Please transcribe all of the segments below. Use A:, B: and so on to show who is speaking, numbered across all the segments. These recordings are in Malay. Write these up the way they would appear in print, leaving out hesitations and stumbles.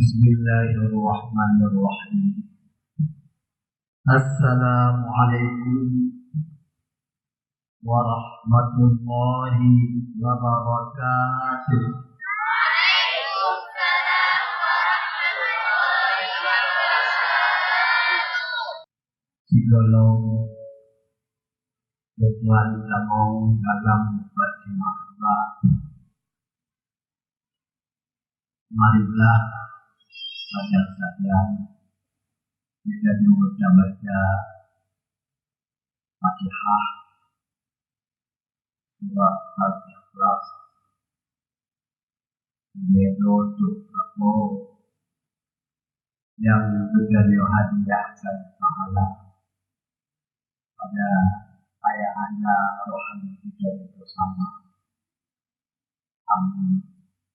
A: Bismillahirrahmanirrahim. Assalamualaikum warahmatullahi wabarakatuh.
B: Waalaikumsalam warahmatullahi wabarakatuh.
A: Segala tujuan samong dalam Fatimah. Marilah saja kita baca Fatihah surah Al-Ikhlas menutup aku yang menjadi hadiah dan pahala pada ayahanda rohani kita bersama. Amin.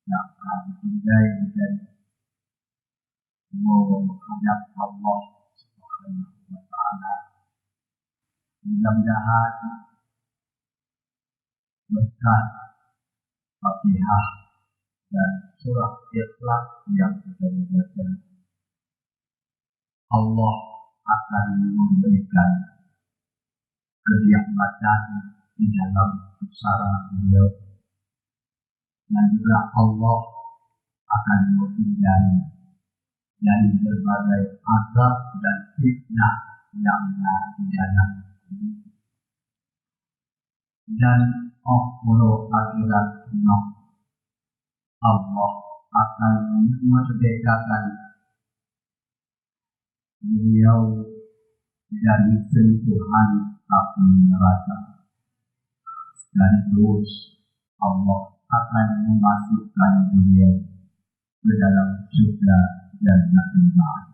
A: Yang akan tinggal dan menghadap Allah Subhanahu wa Ta'ala. Mudah-mudahan berkat Fatihah dan surah Ikhlas yang kita baca, Allah akan memberikan kenikmatan di dalam pusara beliau, dan juga Allah akan menghindari dari berbagai azab dan fitnah yang ada di dalam bumi. Dan akhir akhirat Allah akan memerdekakan beliau dari sentuhan api neraka. Sekaligus Allah akan memasukkan beliau ke dalam surga Jannatul Ma'ad.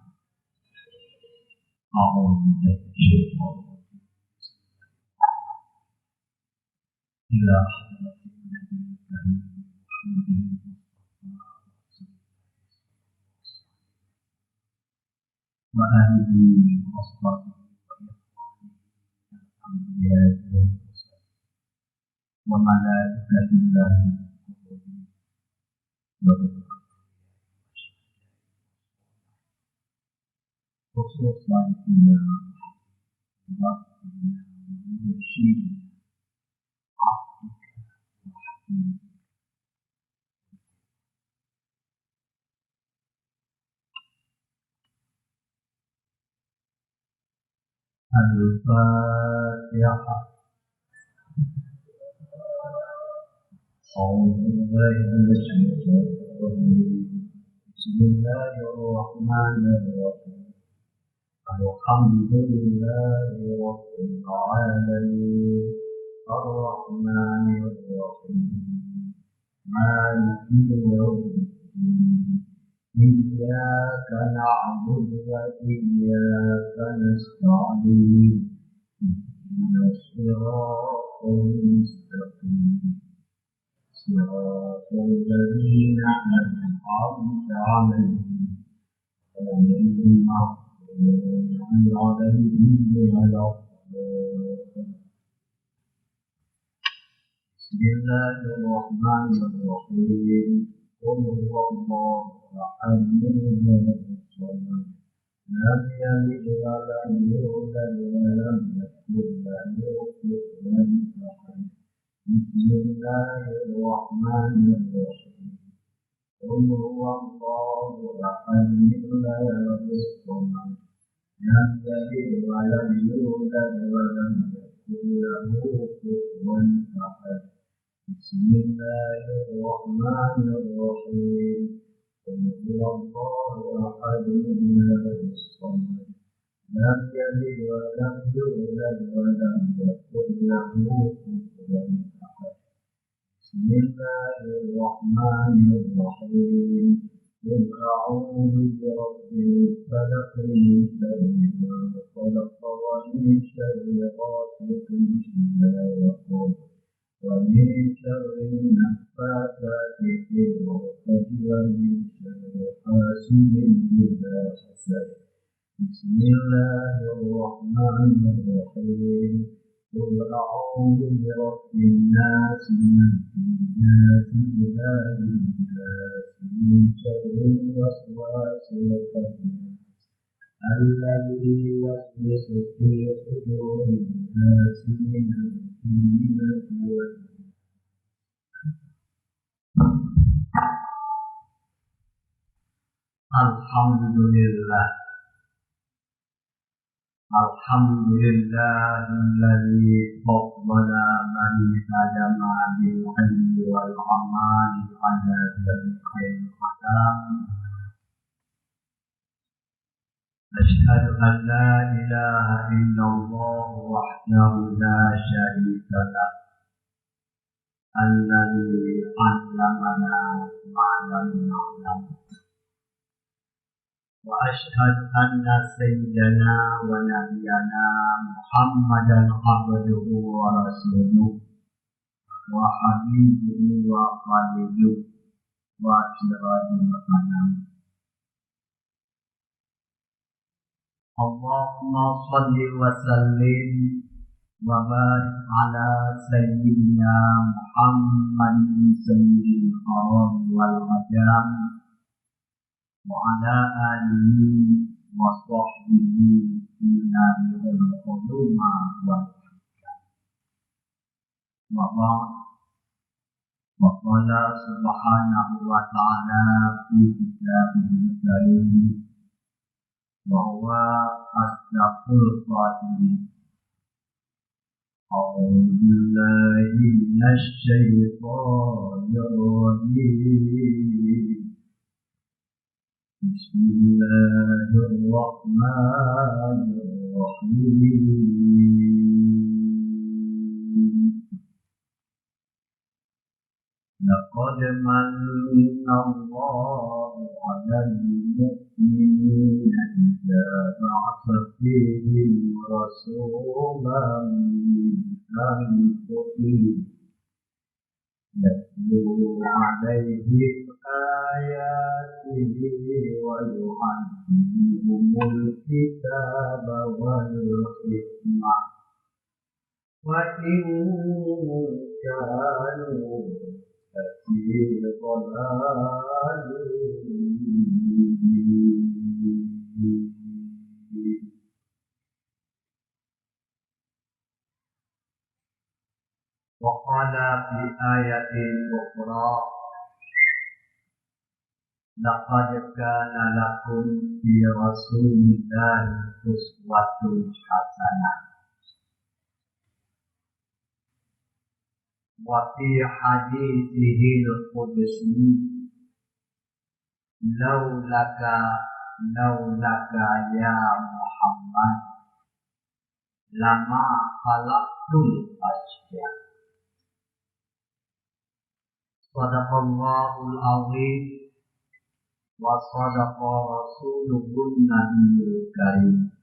A: Ila wa alihi wa sahbihi wa malaikatillahi khususan ila Rabbina mursyidina abdika wa habibika. Al-Fatihah. Bismillahirrahmanirrahim. Alhamdulillahi rabbil alamin. Ar-Rahmanir-Rahim. Maliki yawmiddin. Iyyaka na'budu wa iyyaka nasta'in. Ihdinas siratal mustaqim. Siratal ladzina an'amta 'alaihim ghairil maghdubi 'alaihim waladdallin. Bismillahirrahmanirrahim. Qul huwallahu ahad, Allahu samad, lam yalid wa lam yulad wa lam yakul lahu kufuwan ahad. Bismillahirrahmanirrahim. Qul huwallahu ahad, Allahu samad, lam yalid wa lam yulad wa lam yakul lahu kufuwan ahad. Bismillahirrahmanirrahim. Qul huwallahu ahad, Allahu samad, lam yalid wa lam yulad wa lam yakul lahu kufuwan ahad. Bismillahirrahmanirrahim. Qul a'udzu birabbil falaq, min sharri ma khalaq, wa min sharri ghasiqin idza waqab, wa min sharri naffathati fil 'uqad, wa min sharri hasidin idza hasad. Bismillahirrahmanirrahim. Qul a'udzu birabbin nas, malikin nas, ilahin nas, من شر الوسواس الخناس الذي يوسوس في صدور الناس من الجنة والناس. Alhamdulillah. Alhamdulillah alladzi faddala bani Adam bil ilmi wal amali ala jami'il alam. Ashhadu an la ilaha illallah wahdahu la syarika lah. Alladzi 'allamana ma lam na'lam. Wa ashhadu anna sayyidana wa nabiyyana Muhammadan abduhu wa rasuluhu wa habibuhu wa khaliluhu wa sirajul anam. Allahumma salli wa sallim wa barik ala sayyidina Muhammadin sayyidil haram wal ajam wa ala alihi wa sahbihi minarul uluma wal hikam. Wa ba'd. Wa qala subhanahu wa ta'ala fi kitabihil karim wa huwa asdaqul qailin. A'udzu billahi minasy syaithanir rajim. Bismillahirrahmanirrahim. Laqad manna Allahu 'alal mu'minina idza ba'atha fihim rasulan min anfusihim yatlu 'alaihim ayatihi wa yu'allimuhumul kitaba wal hikmah wa in kanu lafi dhalalin mubin. Wa qala fi ayatin ukhra laqad kana lakum fi rasulillahi uswatun hasanah. Wa fi hadithihi al-qudsi laulaka ya Muhammad lama khalaqtul asya. Sadaqallahul azim wa sadaqa rasuluhun nabiyul karim.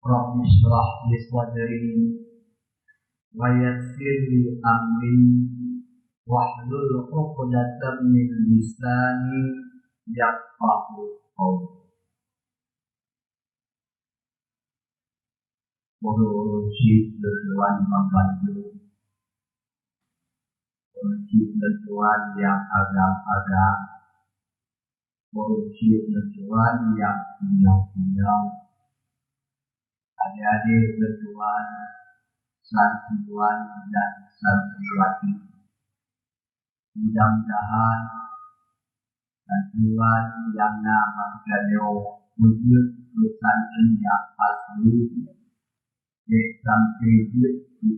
A: Rabbi shrah li sadri wa yassir li amri wahlul 'uqdatam min lisani yafqahu qawli. Muruji tujuan membantu, muruji tujuan yang agam-agam, muruji tujuan yang pinjau-pinjau, adik-adik tujuan santriwan dan santriwati. Mudah-mudahan santriwan yang nama beliau wujud santri yang asli, santri wujud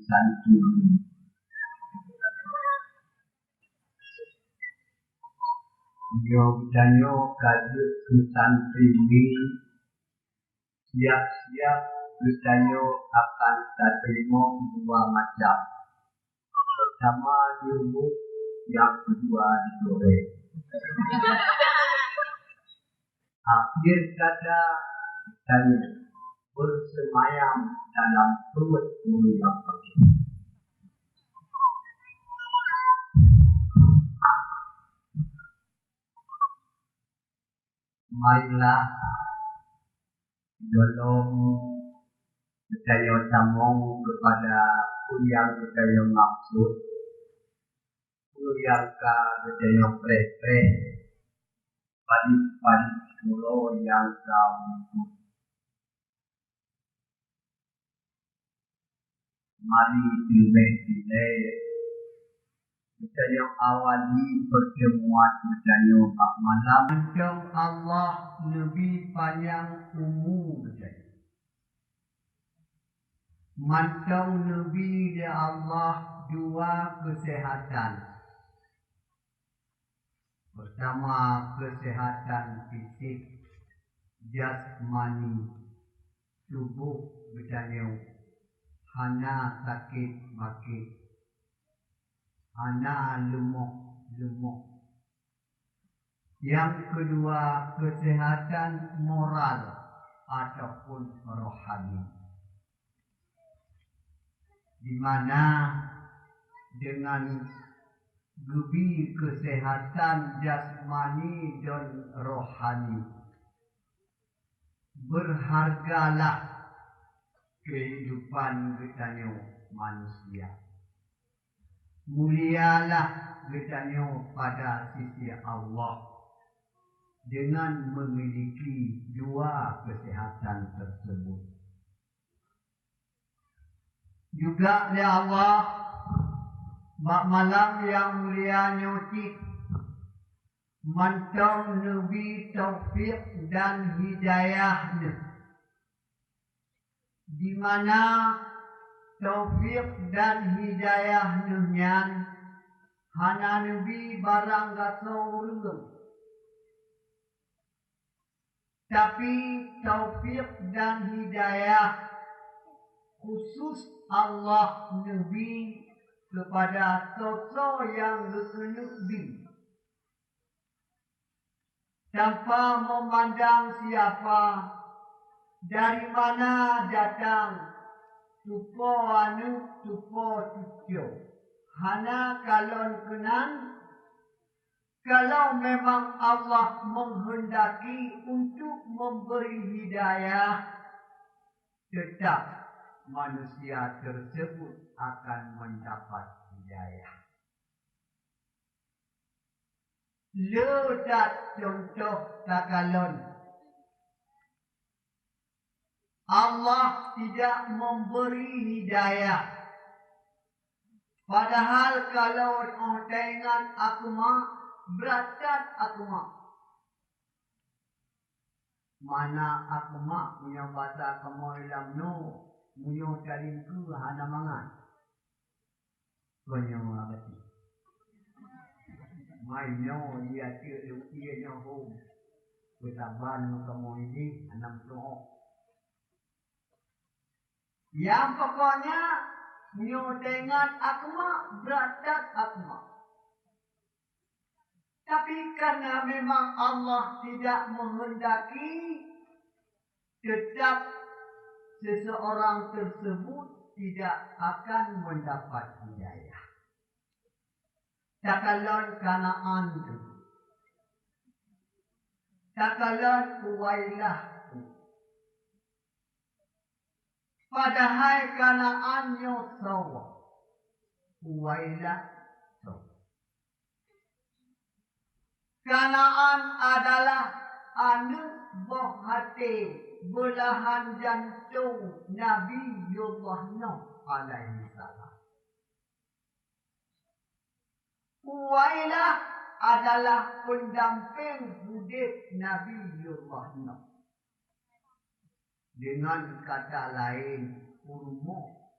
A: santri ini. Beliau kaji santri ini siap-siap bertanya akan terima dua macam. Pertama ilmu, yang kedua digoreng. Akhir kata saya bersemayam dalam perut guru yang pergi. Marilah belum percaya tamu kepada yang percaya maksud yang katanya pre paling solo yang kau mari tilai katanya awali pertemuan katanya Pak Malam macam Allah lebih panjang umur katanya macam Nabi dia Allah dua kesehatan. Pertama, kesehatan fisik, jasmani, tubuh bertanya, hana sakit makit, hana lemuk. Yang kedua, kesehatan moral ataupun rohani. Di mana dengan lebih kesehatan jasmani dan rohani berhargalah kehidupan kita manusia, mulialah kita pada sisi Allah dengan memiliki dua kesehatan tersebut. Juga ya Allah Mak malam yang mulia nyucik mantong Nabi taufik dan hidayahnya, di mana taufik dan hidayahnya hana Nabi barang gatsau tapi taufik dan hidayah khusus Allah Nabi kepada sosok yang berkenubi tanpa memandang siapa, dari mana datang, tupo anu, tupo cucu. Hana kalon kenan, kalau memang Allah menghendaki untuk memberi hidayah, tetap manusia tersebut akan mendapat hidayah. Ledat contoh takalon. Allah tidak memberi hidayah. Padahal kalau orang dengan agama, berat agama. Mana agama punya bahasa agama dalam no. Munyo cari ku hana mangan. Konyo abati. Mainyo dia dia home. Kutaban kamu ini 60. Yang pokoknya munyo dengan agama berat agama. Tapi karena memang Allah tidak menghendaki, tetap seseorang tersebut tidak akan mendapat hidayah. Takalon Kanaan tu, takalon Uwailah tu. Padahal Kanaan yo sawa, Uwailah sawa. Kanaan adalah anak buah hati belahan jantung Nabiullah Nuh alaihi salam. Uwailah adalah pendamping hidup Nabiullah Nuh. Dengan kata lain, Urmo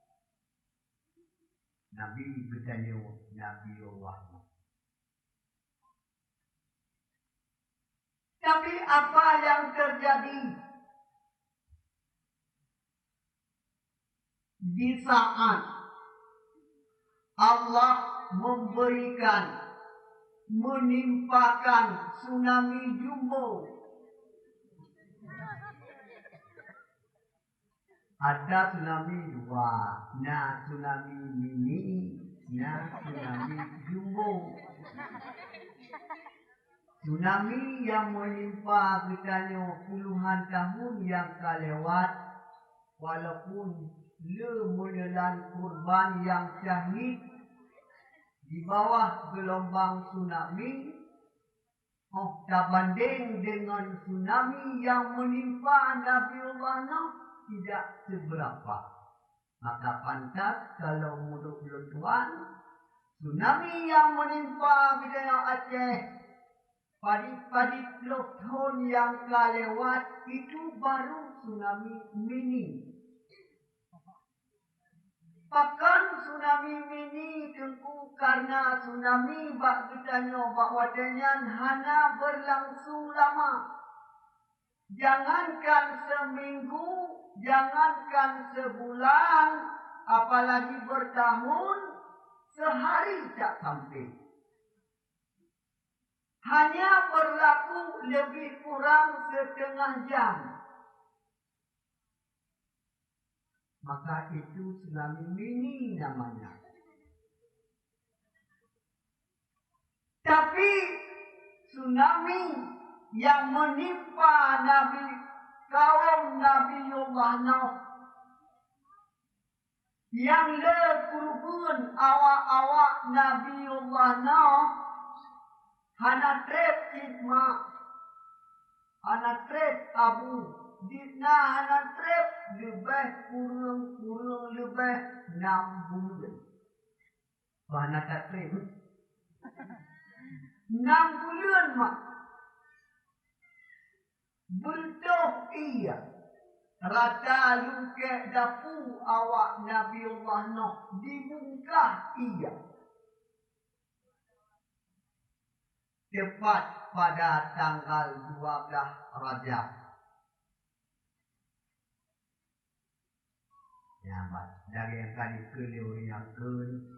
A: Nabi bertanya Nabiullah Nuh. Tapi apa yang terjadi di saat Allah memberikan, menimpakan tsunami jumbo? Ada tsunami dua, nah tsunami mini, nah tsunami jumbo. Tsunami yang menimpa kita puluhan tahun yang kelewat, walaupun le menelan korban yang syahid,
C: di bawah gelombang tsunami, tak banding dengan tsunami yang menimpa Nabiullah Nuh tidak seberapa. Maka pantas kalau menurut Tuhan, tsunami yang menimpa wilayah Aceh padi-padi 10 tahun yang kelewat itu baru tsunami mini. Bahkan tsunami mini tengku karena tsunami bak kitanya bak wadanyan hana berlangsung lama. Jangankan seminggu, jangankan sebulan, apalagi bertahun, sehari tak sampai. Hanya berlaku lebih kurang setengah jam. Maka itu tsunami mini namanya. Tapi tsunami yang menimpa kaum Nabiullah Nuh, yang lekurubun awak-awak Nabiullah Nuh, hana trep isma, hana trep abu, Dina hana trip lebih kurang lebih 6 bulan. Hana tak trip 6 bulan mak. Bentuk ia rata luke dapu awak Nabiullah Nuh dibungkah ia. Tepat pada tanggal 12 Rajab. Nyamat dari yang tadi keliuriakan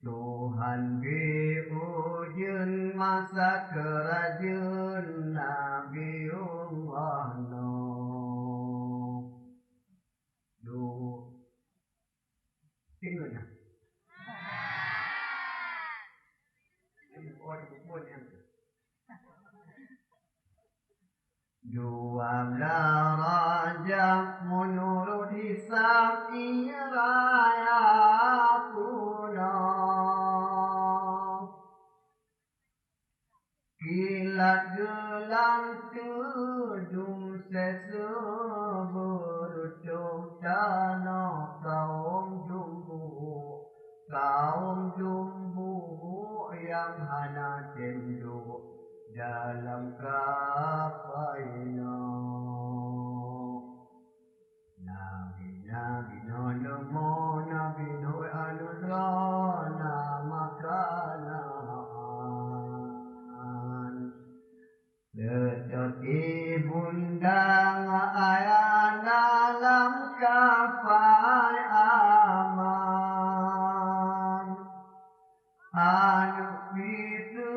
C: Tuhan diujun masa kerajaan Nabiullah Nuh. Tengoknya. Duamlah Rajab menurut hisab iraya pulau. Kilat gelang tudung seseberutuh tanah kaum jumbu yang hana tenduk dalam kafaina. Nabi nolemo, Nabi noi anudrana makanan. Tetapi bundang ayat dalam kafai aman. Anu itu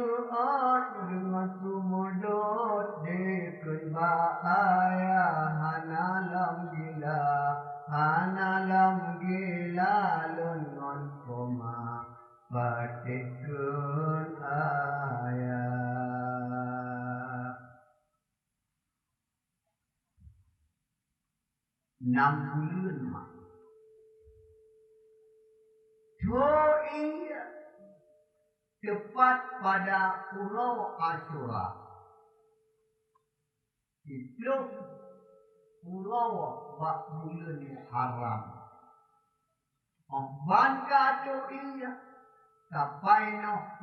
C: dengan sumudut dikun bahaya hanalam gila lunon koma batikun ayah. 6 bulan mak. Iya tepat pada pulau Ashura. Itu pulau bak bulan Muharram. Bangka tu iya sampai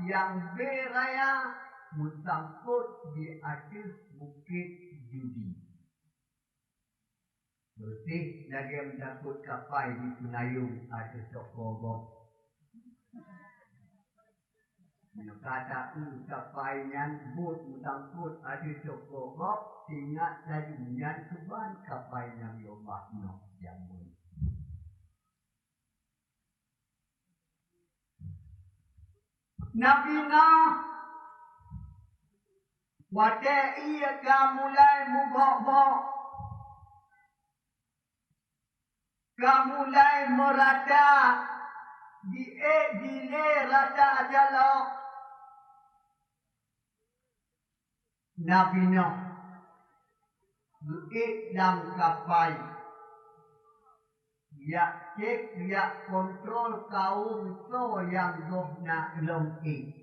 C: yang beraya musangkut di atas bukit judi. Bersih lagi mentakut kapai di Sunayung ada Sokogok. Kata kapainya but musangkut ada Sokogok, ingat lagi yang keban kapainya Allah Nuh jamun. Nabi Nuh wate ia mulai mubok-bok, mulai merata di rata jalok. Nabi Nuh dalam kapai Ya cek, ya kontrol kaum so yang dohna long i.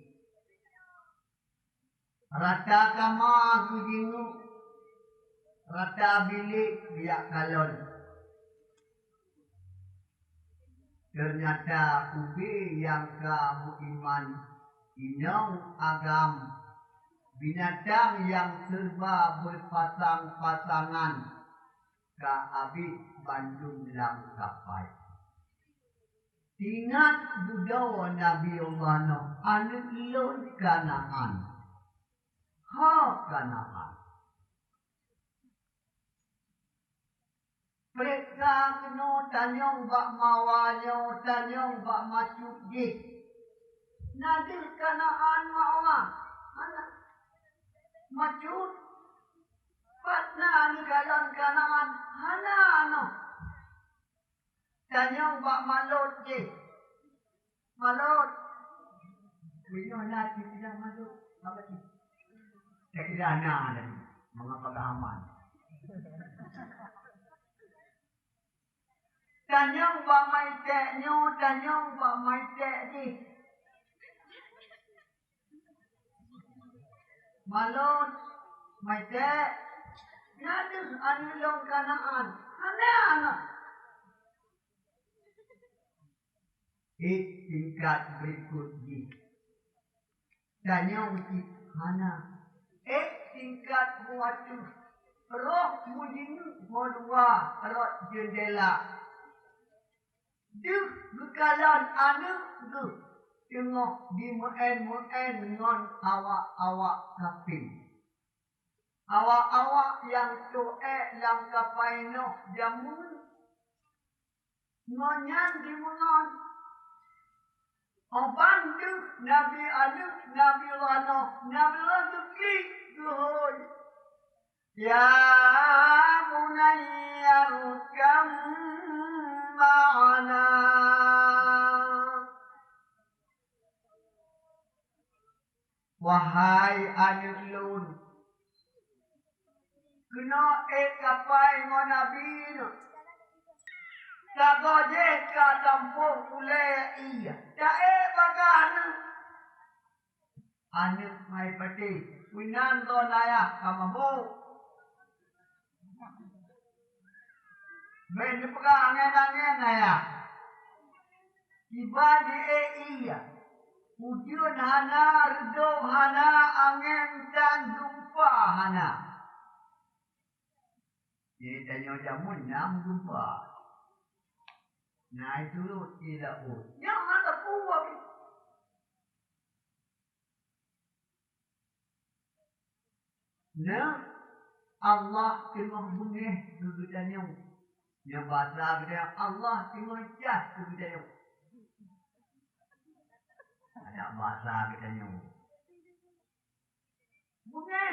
C: Rata kama kujingu, rata bilik ya kalon. Ternyata ubi yang kamu iman, inong agam, binatang yang serba berpasang-pasangan, ka abid Bandung lang kapay. Tingat budaw Nabi Allah no, anu ilon kanaan. Ha kanaan. Periksa keno tanyong bak mawanyo, tanyong bak masuk di. Nadil kanaan mawa. Anak. Masuk. Patna ni kalon kanaan. Hana ano. Tanyong bak malot je. Malot. Bino natin tidak malot. Apa sih? Tak kira ana lagi. Mga paghaman. Tanyong bak may tek nyo. Tanyong bak may tek je. Malot. May tek. Nadil anilong kanaan. Hana ano. Tingkat berikutnya. Tanyong si Hana. Tingkat buatu. Roh mujinu modua. Roh jendela. Duh bekalan anu tu. Tengok di muen ngon awak-awak kaping. Awak-awak yang tu'e lang kapaino jamun. Ngonyan di mengon. Oban tu Nabi Alif, Nabi Rano, Nabi Rano klik duhoi. Ya bunayyar kam ma'ana. Wahai anak lun. Kena kapai ngo Nabi no. Sagoje ka tampung ule iya. Jae bagana. Anak mai pati. Winan to naya kamamu. Ben pegang angen naya. Tiba di iya. Ujian hana redo hana angen dan jumpa hana. Jadi tanya jamun nam jumpa. Nah itu tidak yang ada kuat. Nah Allah tengah bengeh kegiatan yang bahasa kita Allah tengah jas kegiatan. Ada bahasa kita bengeh.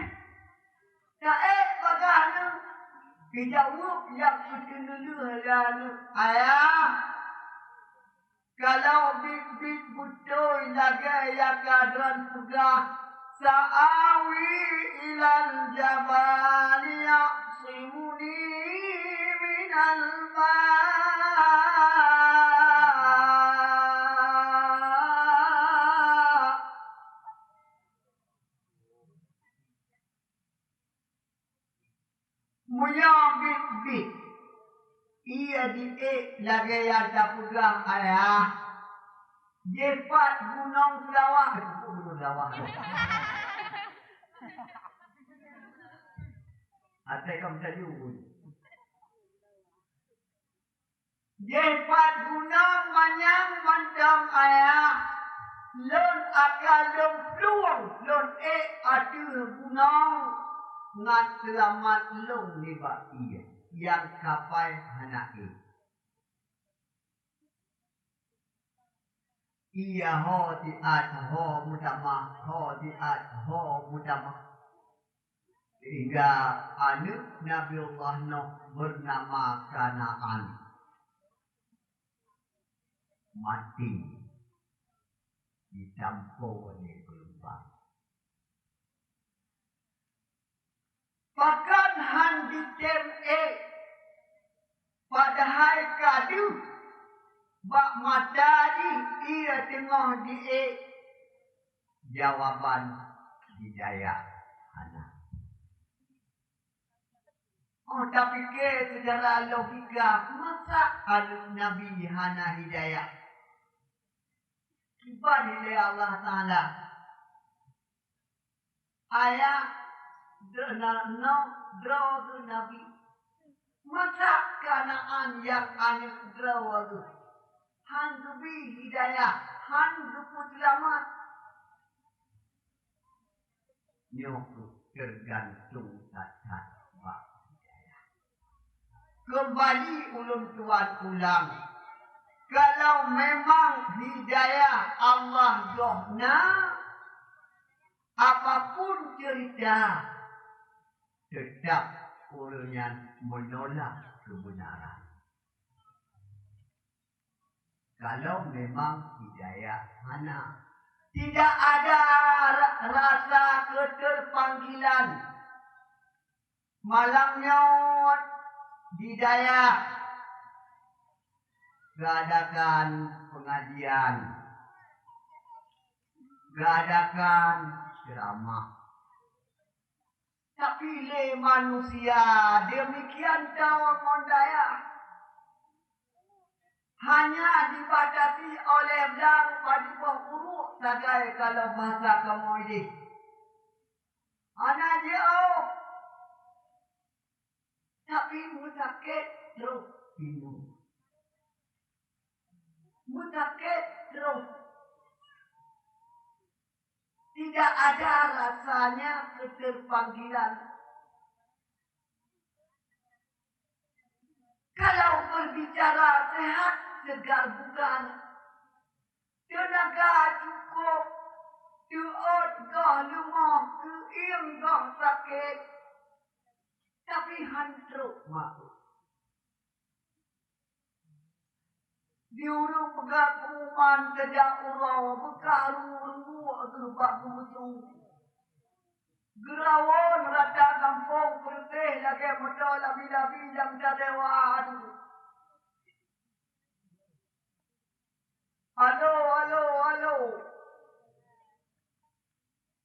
C: Tak bagaimana dijawab yang dulu ayah. Kalau bit betul lagi yang kadran pegah sa'awi ilal jabal ya'simuni minal ma' Munyabit bit ia diik lagi yang tak pegang ayah. Jepat gunung Selawak. Gunung Selawak. Atai kamu tajuk. Jepat gunung manyang mantang ayah. Lon akal lon peluang. Lon ada gunung. Ngat selamat lon lebak ia. Yang kapai hanaki. Ia ho diat ho mutamah, ho diat ho mutamah. Hingga anak Nabi Allah Nuh bernama Kanaan mati dicampur oleh gelombang. Bahkan handi padahal kadi je. Bak mata ni, ia tengah jawaban hidayah anak. Oh, tapi ke secara logika, masa aluk Nabi hana hidayah? Kibar oleh Allah Ta'ala. Ayat draw ke Nabi. Masa kanaan yang anak draw ke. Han gebi hidayah. Han gebu selamat. Nyok tergantung saat bak hidayah. Kembali ulun tuan ulang. Kalau memang hidayah Allah dohna, apapun cerita, tetap ulunnya menolak kebenaran. Kalau memang hidayah hana, tidak ada rasa keterpanggilan. Malangnya hidayah, gadakan pengajian, gadakan ceramah. Tapi le manusia demikian tawang mondaya. Hanya dibatasi oleh belang pada buah buruk saja kalau bahasa kamu ini. Anak dia tapi musakit terus minum. Musakit terus. Tidak ada rasanya keterpanggilan. Kalau berbicara sehat, segar bugar. Tenaga cukup. Tuot gah lemah, keing gah sakit. Tapi hantruk makhluk. Diurung pegat pengumuman sejak urau, berkaru-rungu gerbak kemutung. Gerawon rata kampung bersih lagi betul labi-labi yang dadewan. Halo.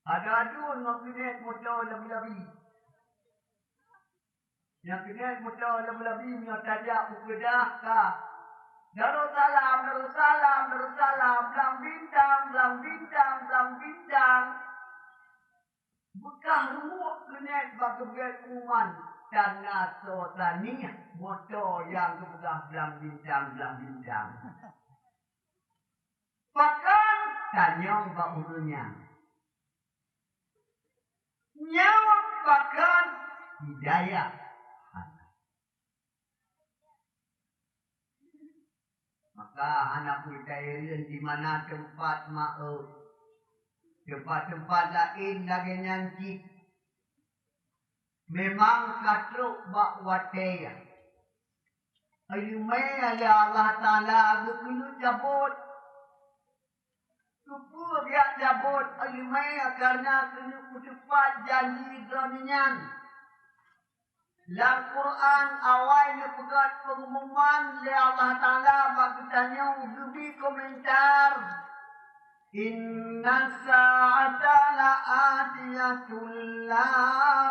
C: Ada adun makinet betul labi-labi. Yang kinet betul labi-labi yang tajak ukedah kah. Darussalam, belang bintang. Bekah rumuk kenet bagi kuman. Tanah sotaniah, motor yang kebegah belang bintang. Bahkan, tanyong bahurunya. Nyawa bahkan hidayah. Maka anak berkairan di mana tempat maaf. Tempat-tempat lain lagi nyanci. Memang katruk bak wataya. Ayumai ala Allah Ta'ala kekulu cabut. Kupu dia cabut. Ayumai karena kena kutupat janji dronian. Dalam Quran awal dia pegat pengumuman oleh Allah Ta'ala bagi tanya ujubi komentar. Inna sa'ata la'atiyatul la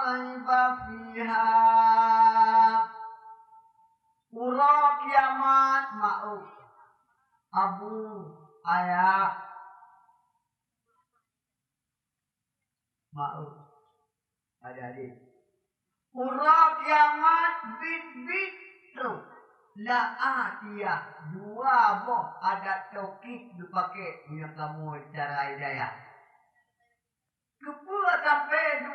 C: raiba fiha. Ura kiamat ma'uf. Abu ayah. Ma'uf. Adik-adik. Ura kiamat bit terus. La'atiyah. Dua boh adat taukid dipakai punya kamu cara hidayah. Kepula sampai 24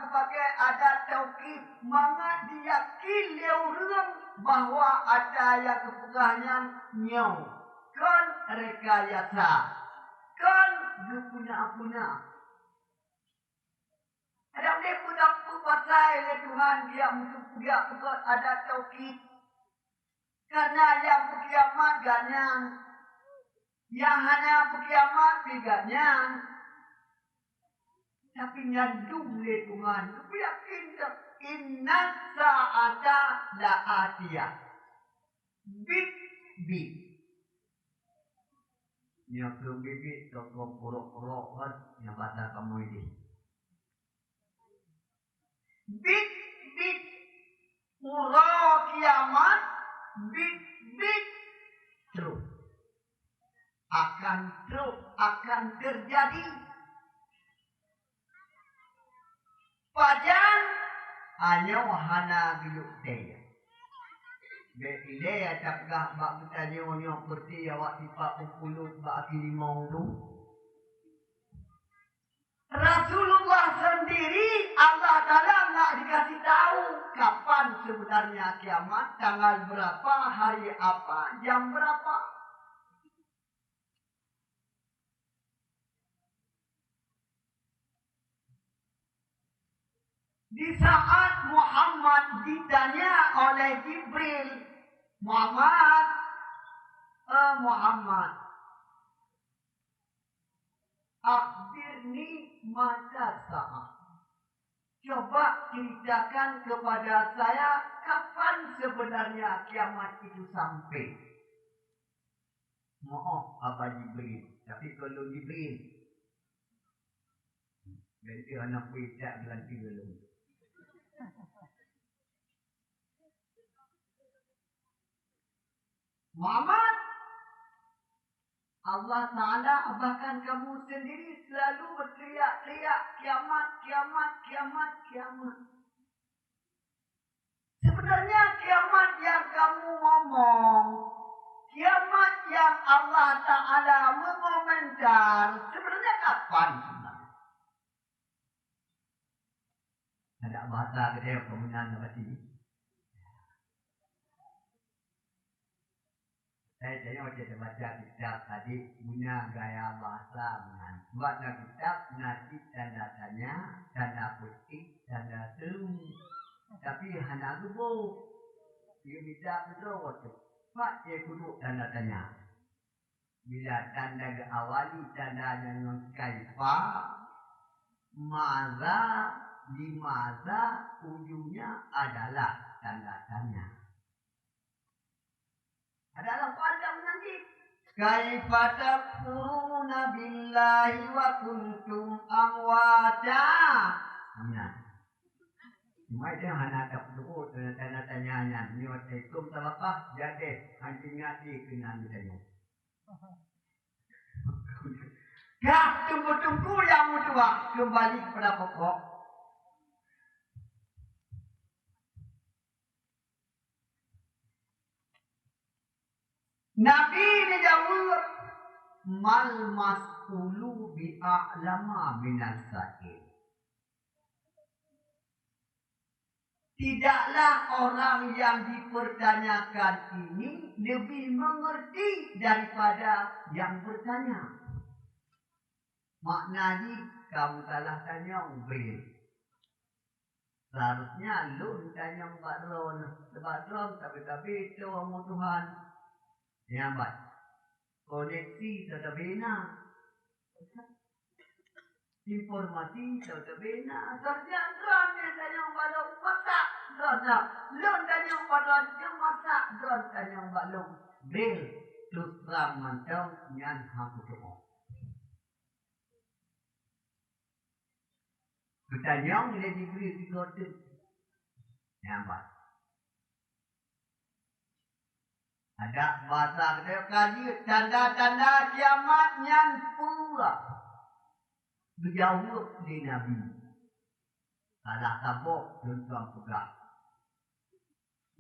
C: dipakai adat taukid. Maka diyakin dia orang bahawa ada yang kepegahnya nyau. Kan rekayasa. Kan dia punya. Ada dia punya pasal oleh Tuhan dia untuk dia pegat adat taukid. Karena yang berkiamat ganyan. Yang hanya berkiamat ganyan. Tapi nyandung oleh Tuhan. Aku yakin inna sa'ata la'atiyah. Bit bit. Yang belum bibit, toko puruk-puruk kan, yang bahasa kamu ini. Bit, pura kiamat, bit, true. Akan terjadi. Pajan, hanya wahana biluk daya. Dia cakap bak bertanya orang seperti awak sifat berpuluh bak akhir limau tu. Rasulullah sendiri Allah Ta'ala nak dikasih tahu kapan sebenarnya kiamat, tanggal berapa, hari apa, jam berapa. Di saat Muhammad ditanya oleh Jibril, Muhammad, akhirni mata sa'ah. Coba ceritakan kepada saya kapan sebenarnya kiamat itu sampai. Maaf, Abah Jibril. Tapi kalau Jibril, nanti anak pecah gelanti dulu. Muhammad, Allah Ta'ala bahkan kamu sendiri selalu berteriak-teriak kiamat, kiamat, kiamat, kiamat. Sebenarnya kiamat yang kamu ngomong, kiamat yang Allah Ta'ala mengomentar, sebenarnya kapan sebenarnya? Ada bahasa kedai pemenang apa sini? Saya tanya macam baca kitab tadi punya gaya bahasa dengan buatlah kitab nasi tanda tanya, tanda putih, tanda seru. Tapi hanya gubuk. Dia bisa betul waktu. Pak dia kudu tanda tanya. Bila tanda ke awali tanda yang kaifa, maza, limaza, ujungnya adalah tanda tanya. Adalah panjang nanti. Kaifa takfuruna billahi wa kuntum amwata. Nah. Cuma itu hanya tak perlu tanya-tanya. Ini waktu itu terlepas jadi anjing ngati kena ditanya. Ya, tunggu-tunggu yang mutua kembali kepada pokok. Nabi menjawab, mal mas'ulu bi'a'lama minas sa'il. Tidaklah orang yang dipertanyakan ini lebih mengerti daripada yang bertanya. Maknanya kamu salah tanya Ubil. Seharusnya lu tanya Mbak Ron. Mbak Ron tapi itu orang Tuhan. Ya Mbak. Koneksi terbina. Informasi terbina. Seharusnya Ron yang tanya Mbak Ron. Masa Ron lah. Lu tanya Mbak Ron. Yang masa Ron tanya Mbak Ron. Bil. Terus terang mantau. Yang aku doa. Bertanya bila diberi tiga tu. Nampak. Ada bahasa kita kaji tanda-tanda kiamat yang pula. Berjauh di Nabi. Salah tabuk tuan pegang.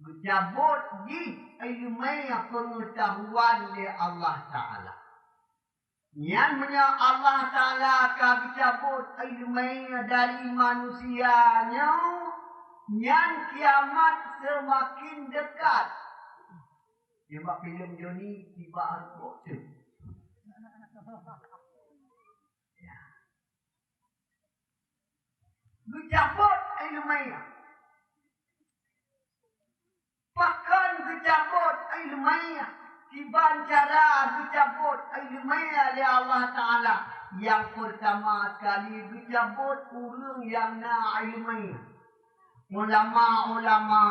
C: Berjabut di ilmu pengetahuan dari Allah Ta'ala. Yang punya Allah Ta'ala akan cabut ilmu dari manusianya. Yang kiamat semakin dekat. Dia buat filem Johnny tiba arbok tu. Ya. Bercabut ilmu. Bahkan bercabut ilmu. Tiban cara dicabut ilmu oleh Allah Ta'ala. Yang pertama sekali dicabut orang yang nak ilmu. Ulama-ulama.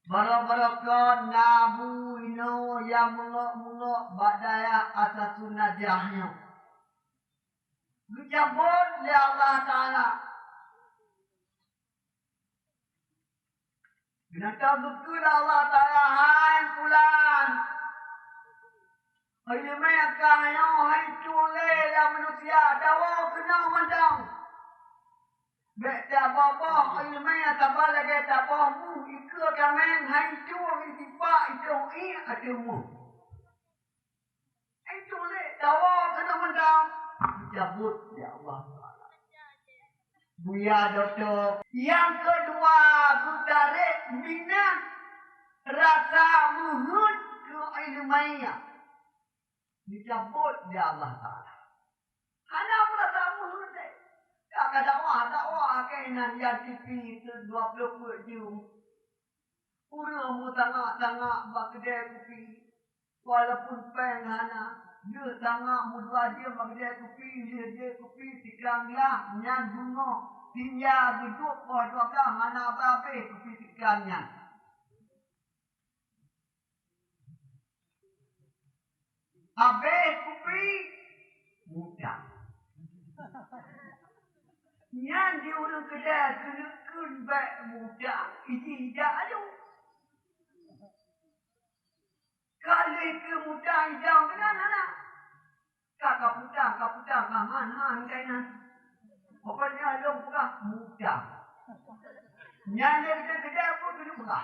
C: Bara-barakan nabu ino yang mengok-mengok badaya atas sunajahnya. Dijabut oleh Allah Ta'ala. Kenapa betul Allah Ta'ala hai pulan. Hai mereka yang hai cule yang manusia. Dawa kena mandang. Bek bawah ilmiah tabal lagi tabahmu ikut kamen hai cua itipak itu adamu. Itu le dawa kena mandang cabut ya Allah Taala. Buya doktor. Yang kedua tarik minat rasa muhud ke ilmiah. Dicabut ya Allah Taala. Hanya rasa muhud deh. Agak dakwah kainan yang TV itu 20 jam. Uramu tangak-tangak bak kedai kopi. Walaupun peng hana. Dia tangak mu 2 jam bak kedai kopi. Dia kopi tikang lah. Nyan bunga. Tinggal duduk bawah 12. Hana apa-apa kopi tikang nyan. Habis kopi. Mudah. Yang di urang kedai kena baik mudah. Ini tidak ada. Kali ke mudah hidang kena nana. Kaputang. Han kainan. Pokoknya ada buka mudah. Yang di kedai pun kena buka.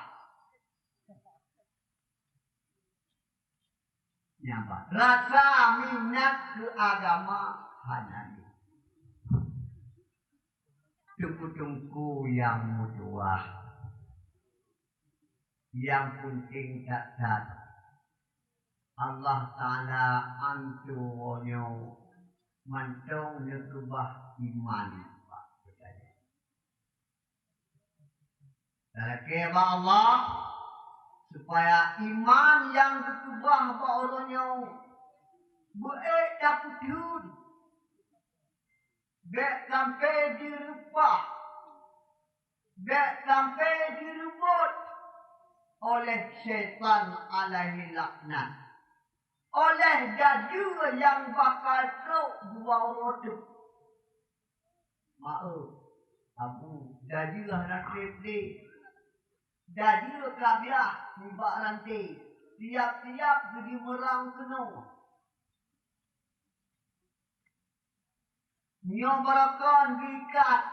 C: Yang rasa minat ke agama hanani. Tungku-tungku yang mudah. Yang penting tak Allah Ta'ala antuonyo mantong nekubah iman. Keba Allah supaya iman yang nekubah ba orangnya buat dapat dud. Bek sampai dirubah. Bek sampai dirubut oleh syaitan alaihi laknat. Oleh daju yang bakal teruk dua orang tu. Maaf, abu dajulah nasib ni. Daju kabiah nibak rantai. Tiap-tiap jadi merang kena. Nyo barakan diikat.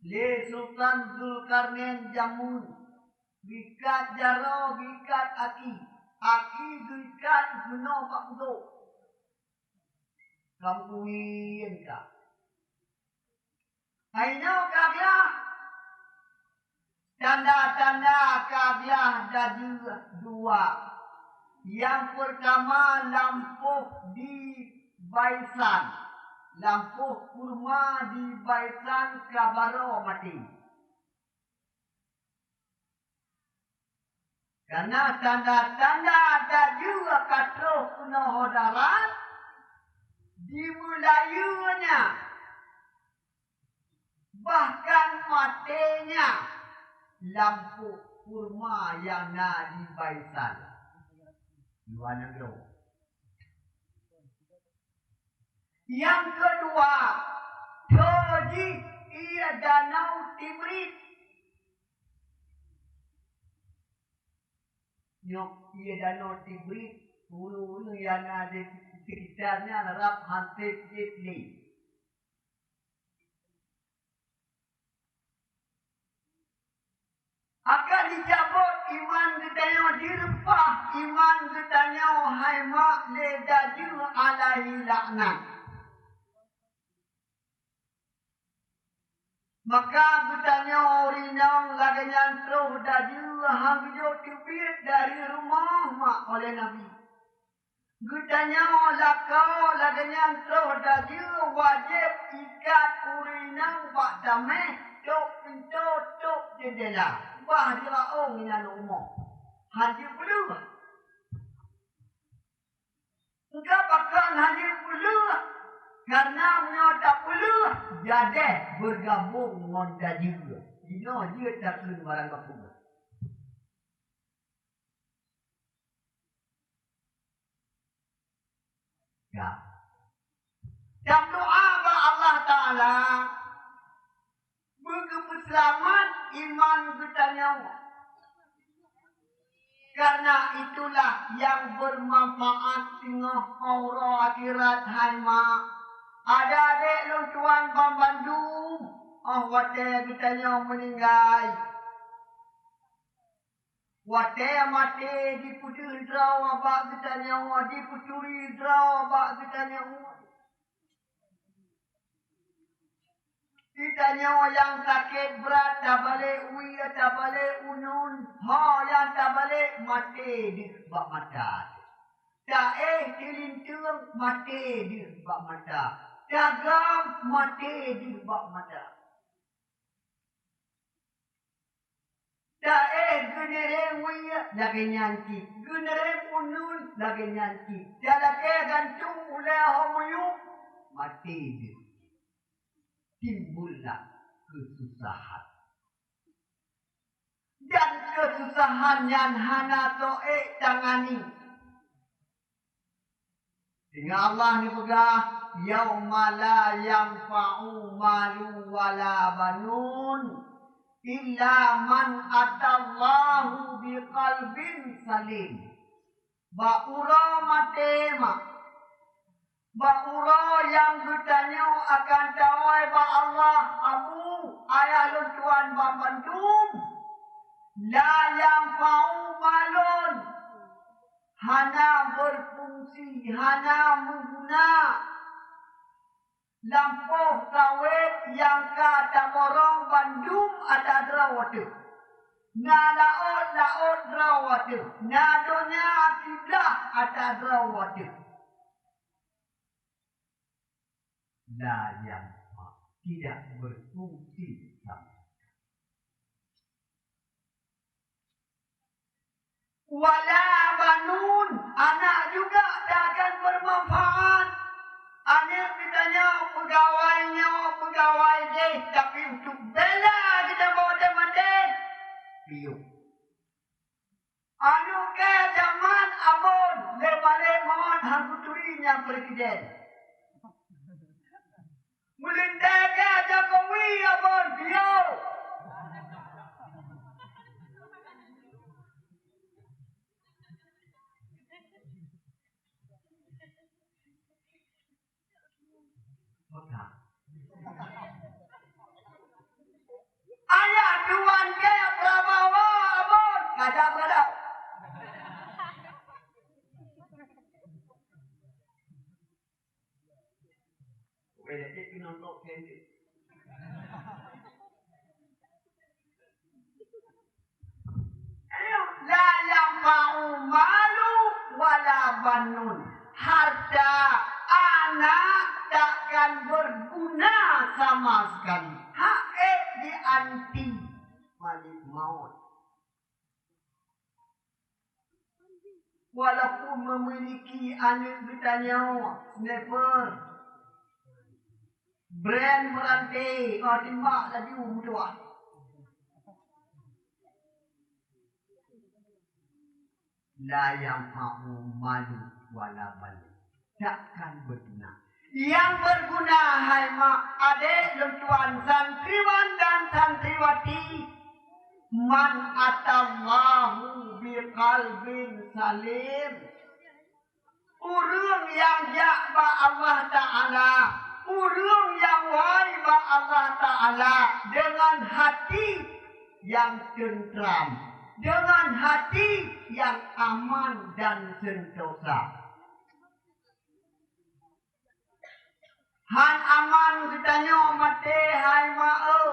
C: Le Sultan Zulkarnain Jamun. Diikat jaro, diikat aki. Aki diikat guna pak kudo. Kampuin ka. Aino kabiah. Tanda-tanda kabiah daju dua. Yang pertama lampuh di Baisan, lampuh kurma di Baisan kabaro mati. Karena tanda-tanda ada juga katruh kuno hodaran di Melayunya, bahkan matinya lampuh kurma yang ada di Baisan. Dua negara. Yang kedua, Joji ia Danau Timrit. Nyok ia Danau Timrit, hulu-hulu yang ada di sekitarnya harap hantik ni. Akan dicabut iman ketanya direpah, iman ketanya hai mak le daju alaihi laknat. Maka bertanya orang lagi nyantruh daju hangjo tibit dari rumah mak oleh Nabi. Bertanya lakau lagi nyantruh daju wajib ikat urinang bak damai tok pintu tok jendela. Bah dia orang yang umum. Haji perlu. Engkau bakal haji perlu. Karena punya tak perlu. Jadi bergabung dengan juga. Dino dia takun barang kapung. Ya. Dan doa ba Allah Ta'ala berkeput selamat iman kita nyawa. Karena itulah yang bermanfaat tengah aura akhirat haima. Ada adik long tuan Bang Bandung. Wate kita nyawa meninggal. Wate mati di putih draw abak kita nyawa. Di puturi draw abak kita nyawa. Kita nyawa yang sakit berat tak balik ui tak balik unun. Yang tak balik mati di bak mata. Tak tilintung mati di bak mata. Dagam mati di bak mata. Tak genereng ui lagi nyanci. Genereng unun lagi nyanci. Tak lagi gantung oleh homuyuk mati di. Timbullah kesusahan. Dan kesusahan yang hana to'ek tangani. Sehingga Allah ni pegah. Yauma la yanfa'u malu wala banun. Illa man atallahu biqalbin salim. Ba'ura matema. Ba'ura yang bertanya akan tawai ba Allah abu ayah lun tuan ba Bandung. La yang fa'u malun. Hana berfungsi, hana mengguna. Lampuh kawet yang kata borong Bandung ada drawatu. Na laut drawatu. Na dunia akidah ada drawatu. La yang tidak berfungsi sama. Wala banun, anak juga tak akan bermanfaat. Anak kitanya pegawai je, tapi untuk bela kita bawa dia mati. Piuk. Anu ke zaman abon, lebalik mohon hangkuturinya presiden. Melintaka Jokowi abon beliau. Ayah tuan ke Prabowo abon ngajak beradab. Jadi penonton pendek. La yanfa'u malu wala banun. Harta anak takkan berguna sama sekali. Hak dianti malik maut. Walaupun memiliki anak bertanya sniper. Brand merantai, timbak lagi mudah. La yanfa'u malu wala banun. Takkan berguna. Yang berguna hai mak adik tuan santriwan dan santriwati. Man atallahu biqalbin salim. Urung yang jakba Allah Ta'ala. Urung yang waiba Allah Ta'ala dengan hati yang tentram, dengan hati yang aman dan sentosa. Han aman kitanya mati hai ma'u.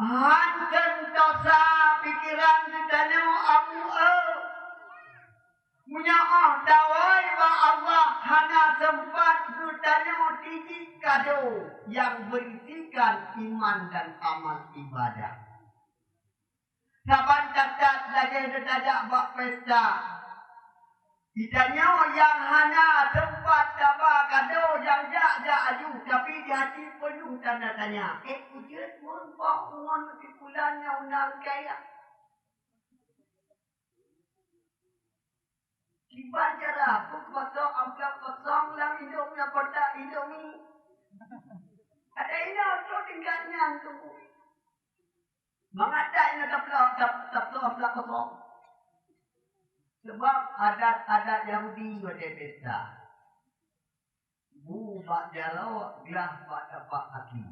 C: Han sentosa pikiran kitanya abu-u. Punya dawai ba Allah hana sempat bertanya tiji kado yang berisikan iman dan amal ibadah. Saban cacat lagi terdadak buat pesta. Ditanya yang hana tempat tabah kado yang jak aju. Tapi di hati penuh tanda tanya. Ujit merupakan uang kesimpulannya undang kaya. Kiban cara aku kosong, amplop kosong lang Indomie, kotak Indomie. Ada ini tu tingkatnya tu. Mengadak ini tak amplop kosong. Sebab adat-adat Yahudi ada pesta. Bak jalau, gelah bak dapat hati.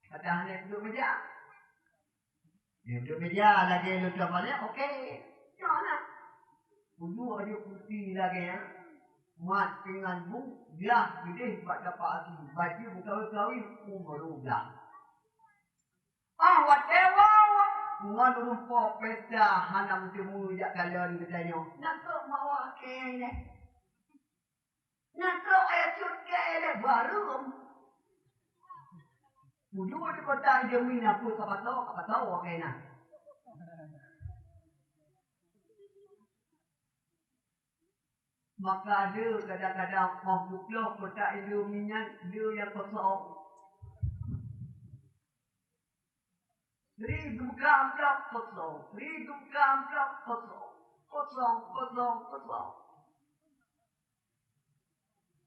C: Kadang dia duduk meja. Dia duduk meja lagi lupa balik, okey. Janganlah. Duduk aja kursi lagi ya. Mat dengan bu, gelah gede bak dapat hati. Baju berkawin-kawin, baru gelah. Whatever. Tuan rumput pesta hana bertemu jak kalian katanya. Nak mawa ke ini. Nak ayat ke ini baru. Dulu di kota Indomie aku apa tahu kena. Maka ada kadang-kadang makhluk kota Indomie dia yang kosong. 1,000 gram blok kosong, 1,000 gram blok kosong.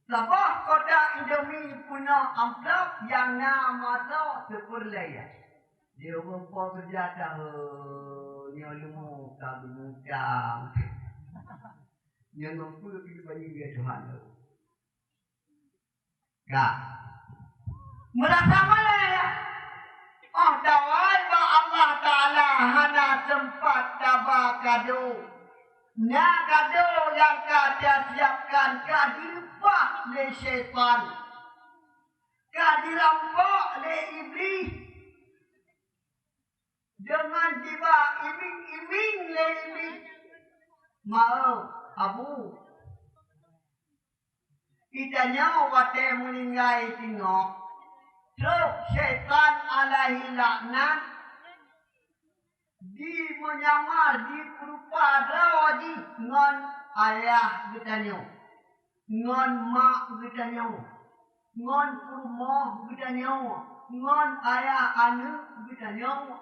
C: Sebab kota Indomie punya amplop yang nama tu seperlaya. Dia rumput berjata, dia lumuk, tak bermudang. Dia mampu pergi bagi dia Tuhan tu. Tak. Merasa malaya. Dawai ba Allah Ta'ala hana tempat tabah kado. Nak kado yang dia siapkan dirupah oleh syaitan. Dirampok oleh iblis. Dengan tiba iming-iming oleh iblis. Mau abu. Kitanya wate meninggai tengok. Terus syaitan alaihi laknat di menyamar di berupa rawadi ngon ayah bertanya, ngon mak bertanya, ngon rumah bertanya, ngon ayah anak bertanya.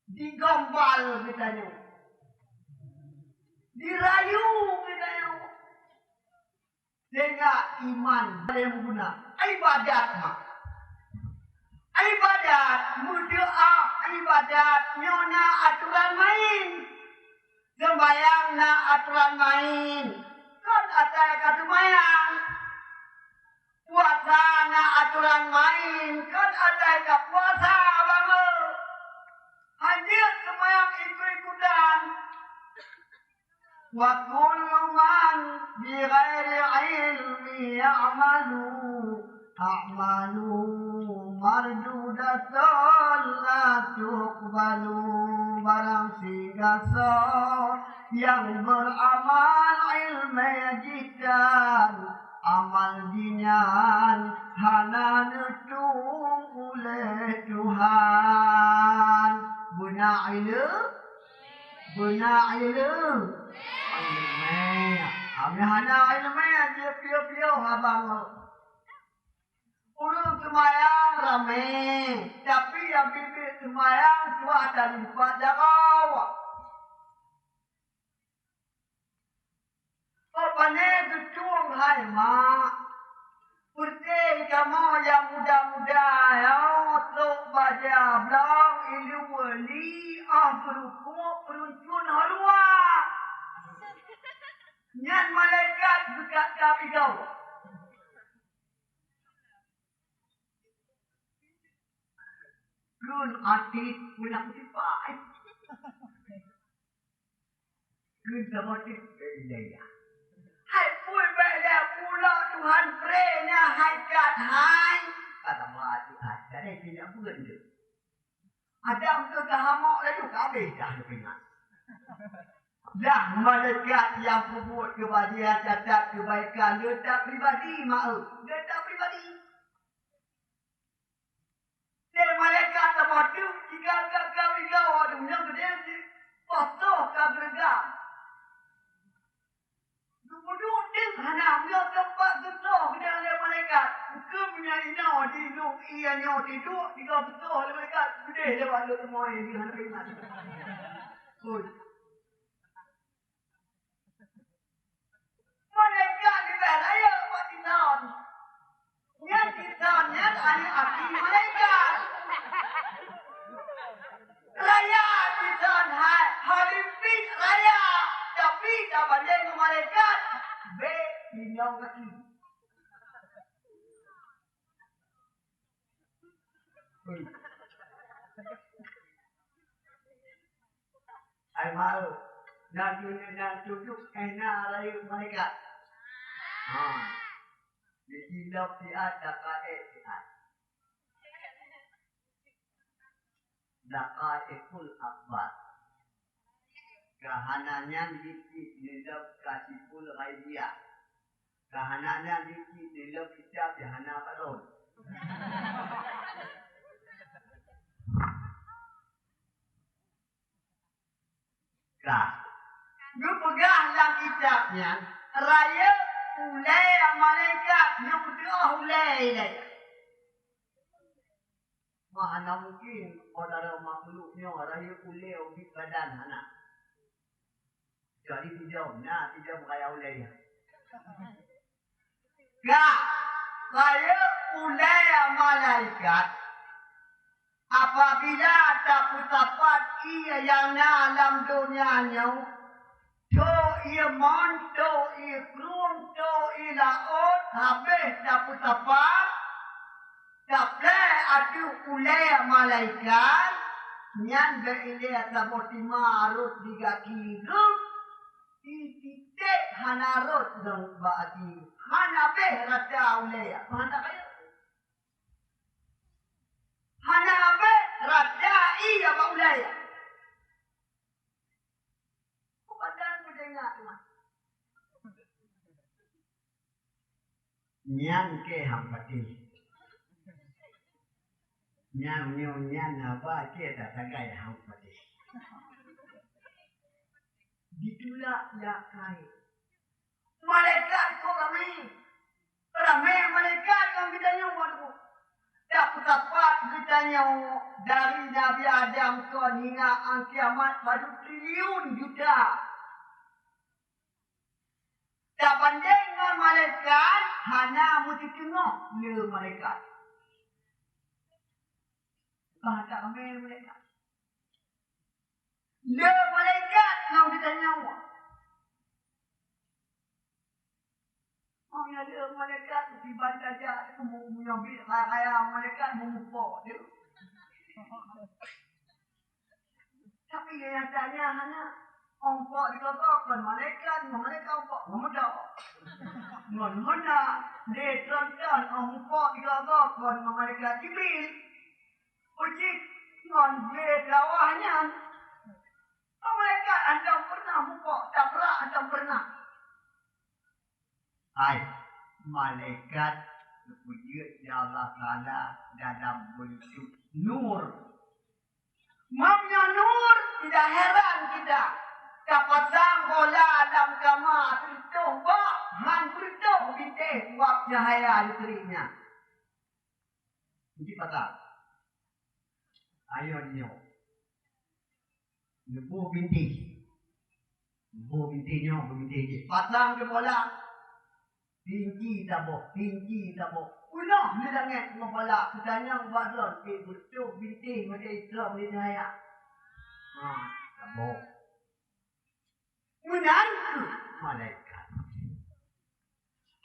C: Digombal bertanya, dirayu bertanya. Sehingga iman yang guna ibadat mak. Ibadat berdoa, ibadat nyona aturan main. Sembayang na aturan main. Kan ada kata mayang. Puasa na aturan main. Kan ada kata puasa bangun. Hanya sembayang ikut-ikutan. وكل من بغير علم أعمالوا مردودة لا تقبل. Barang siapa yang beramal ilmu jidan, amal jinyan hana nutung oleh Tuhan. Benar ilmu Kami hana ilmu dia piu-piu abang. Urung semayang ramai, tapi yang bibit semayang tua dan lipat jauh. Apa ni tujuan hai mak? Putih kamu yang muda-muda ya, tok baca belang ilu wali berukuk peruncun halua. Nyan malaikat dekat kami kau. Kun atit punya tipai. Kun sama tipai. Hai pun bela pula Tuhan prenya hai kat hai. Kata mati ada ni tidak benda. Ada untuk kehamak lagi habis dah dengar. Dah malaikat yang berbuat kebajikan catat kebaikan letak pribadi maaf. Letak pribadi. Dan malaikat waktu jika kau igau ada yang gede si patuh kau bergerak. Kemudian dia hana dia tempat betul dia oleh malaikat. Bukan punya inau di duduk ia nyau tidur jika betul oleh malaikat gede lewat lu semua yang dia hana ingat. Malaikat di raya buat ditan. Yang ditannya hanya api malaikat. Raya ditan halimpit raya. Tapi tak banding dengan malaikat. Inau kaki. Ai mau nak duduk enak raya malaikat. Dikilap siat dakaet siat. Dakaetul akbar. Kahanannya dikit dilap kasipul ghaibiyah. Kahanannya dikit dilap kitab jahana kadon. Lu pegahlah kitabnya. Raya ulai malaikat. Yang berdoa ulai ilai. Mana mungkin saudara makhluknya raya ulai ubi badan anak. Jadi tidak beraya ulai. Raya ulai malaikat. Apabila tak dapat ia yang dalam dunianya, to ia man, to ia kurung, to ia laut, habis tak dapat, tak boleh ada ulai malaikat, yang berilai sabot marut tiga kilo, titik hanarut dong bagi, hanabeh rata ulai, mana kaya? Hanabe raja iya maulay. Kepadaan ko din nga ito. Nyan ke hampati. Nyan na ba ke tatagay hampati. Ditula lakay. Malaikat ko kami. Rame malaikat kang bidanya mo. Tak dapat kitanya dari Nabi Adam ke hingga kiamat baru triliun juta. Tak banding dengan malaikat, hanya mesti tengok le malaikat. Tak ramai malaikat. Le malaikat yang ditanya. Oh ya dia malaikat di bandar saja mengambil raya malaikat mengupok dia. Tapi yang tanya hanya ompok dikatakan malaikat ompok memudah. Mana dia terangkan ompok dikatakan malaikat Jibril. Uji ngon dia lawahnya. Malaikat anda pernah ompok tak pernah anda pernah. Hai, malaikat wujud ya Allah Ta'ala dalam bentuk nur. Maunya nur, tidak heran kita. Dapat bola dalam kamar, berituh bak, han berituh bintik, buat cahaya listriknya. Ini patah. Ayo nyo. Nebuh bintik. Nebuh bintiknya, bintik. Pasang ke bola. Tinggi tabok. Ulah dia langit membalak. Sedangnya badan betul bintik macam Islam ni saya. Tabok. Menantu malaikat.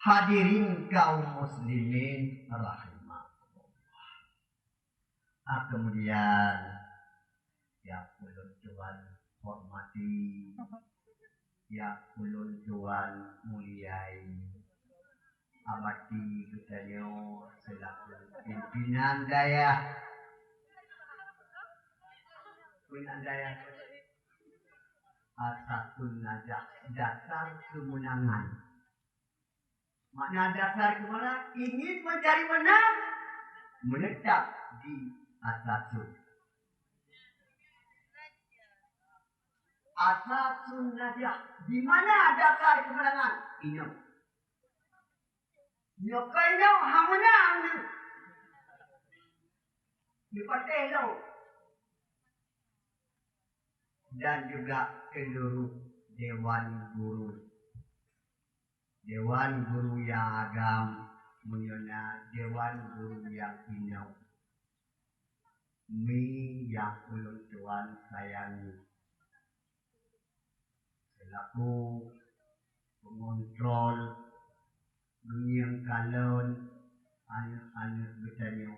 C: Hadirin kaum muslimin rahimahullah. Kemudian ya ulun Tuhan hormati. Ya ulun Tuhan muliai. Amati katanya selaku pimpinan daya. Pimpinan daya asatul najah, dasar kemenangan. Makna dasar kemenangan ingin mencari menang, menetap di asatul. Asasun najah. Di mana dasar kemenangan? Inau. Nyokai inau hamunang ni. Di patih lo. Dan juga seluruh Dewan Guru. Dewan Guru yang agam. Menyona Dewan Guru yang inau. Mi yang ulun tuan sayangi. Selaku pengontrol dunia kalon anak-anak bertanya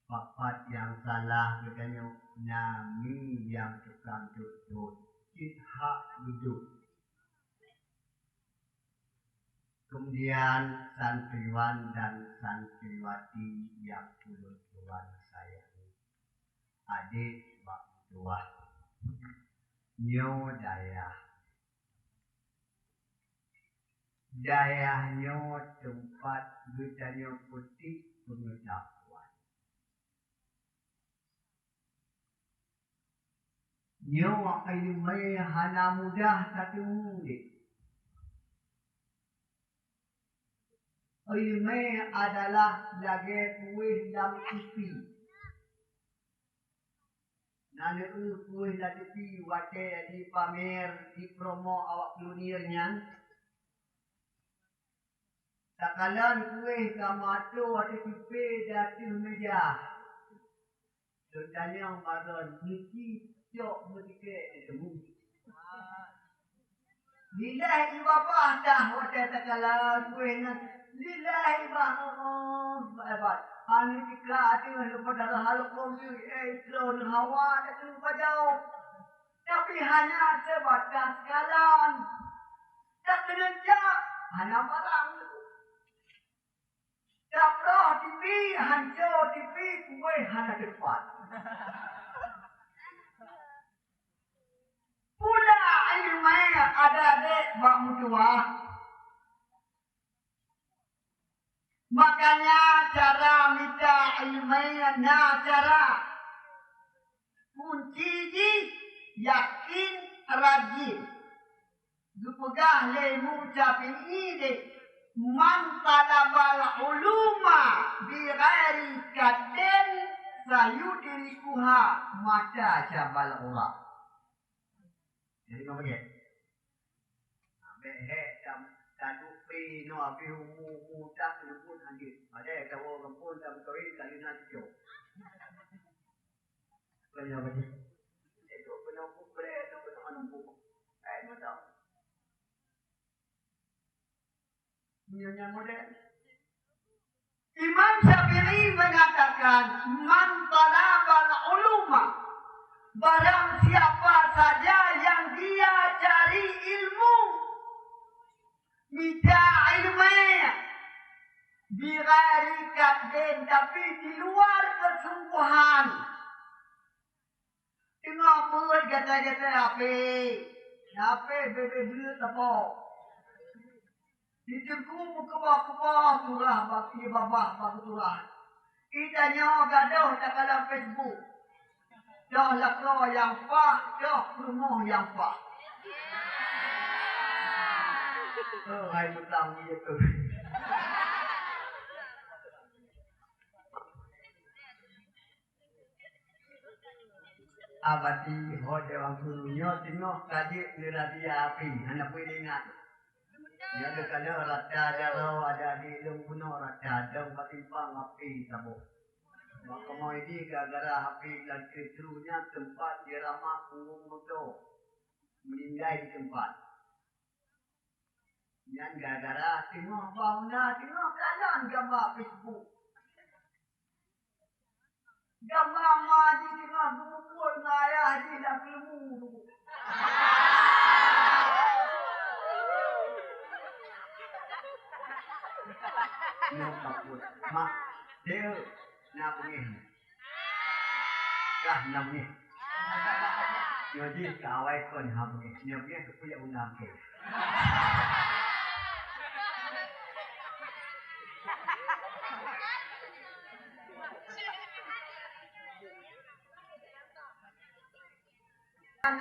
C: papat yang salah bertanya nami yang tukang tutut hak duduk. Kemudian santriwan dan santriwati yang ulun tuan sayangi, adik bak tua nyo Dayahnya tempat bertanya putih pengetahuan. Nyawa ilmu hana mudah satu murid. Ilmu adalah lagi kuih dalam TV. Nana kuih dalam TV wate di pamer di promo awak pionirnya. Takalan kuih kamato ada tipe dati meja. Contohnya maron niki cok mereka ketemu. Lillahi bapa dah wate takalan kuih nan. Lillahi bapa. Anu jika ada pada hal komi tron hawa dan pajau. Tapi hanya sebatas kalan. Tak kerja hanya barang. Dapur TV, hancur TV, kue hana depan. Pula ilmu ada dek bak mutua. Makanya cara minta ilmu cara kunci di yakin rajin. Dupegah lemu capin ide. Man talabal uluma bi ghairi kadin sayudrikuha mata jabal ura. Jadi apa dia? Behe tadupi no api umu tak luput anjir. Ada tahu kampun tak betul kali nak cok. Banyak apa dia? Itu penumpuk boleh itu penumpuk. Macam Nyonya model. Imam Syafi'i mengatakan, man talabal uluma, barang siapa saja yang dia cari ilmu, minta ilmu, bighairi kadin, tapi di luar kesungguhan. Tengok buat kata-kata apa bebe apa. Dijengku kebah-kebah turah baki babah baki turah. Itanya gaduh tak dalam Facebook. Dah lakro yang fah, dah promo yang fah. Oh, hai mutang dia tu. Abadi ho dewang gurunya tengok kaji neradia api, anak pun ingat. Ya ada kala rata jauh ada di lembuna rata jauh patimpang api sabuk. Maka mau ini gara-gara api dan ketrunya tempat dirama punggung motor meninggal di tempat. Yang gara-gara tengok bangunan, tengok kanan gambar Facebook. Gambar maju tengah bubur ngayah di dalam ilmu. Nó đọc được mà đều nào cũng nghe cả năm nghe nhớ gì cả vài con học nghe nhớ nghe cũng bây giờ cũng làm kể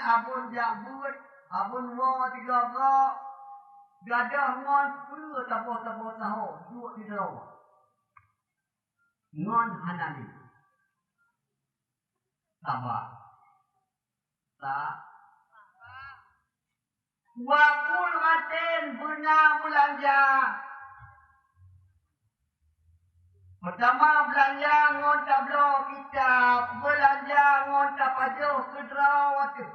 C: abun jabut, abun mo tiga gak, gadah ngon pura tapo tahu, dua di dalam. Ngon hanani. Sabar. Tak. Wapul raten benar belanja. Pertama belanja ngon tablo kitab, belanja ngon tapajoh kedraw tu.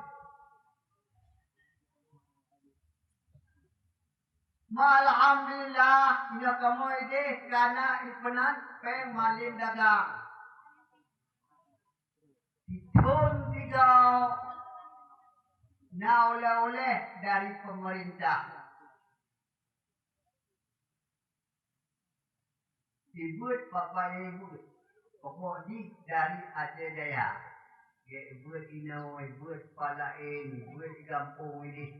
C: Alhamdulillah, ina kamu ide karena ipenan peng malin dagang. Ditun tiga na oleh-oleh dari pemerintah. Dibuat bapa ibu, pokok ni dari Aceh Jaya. Dia buat inau, buat palain, buat di kampung ini.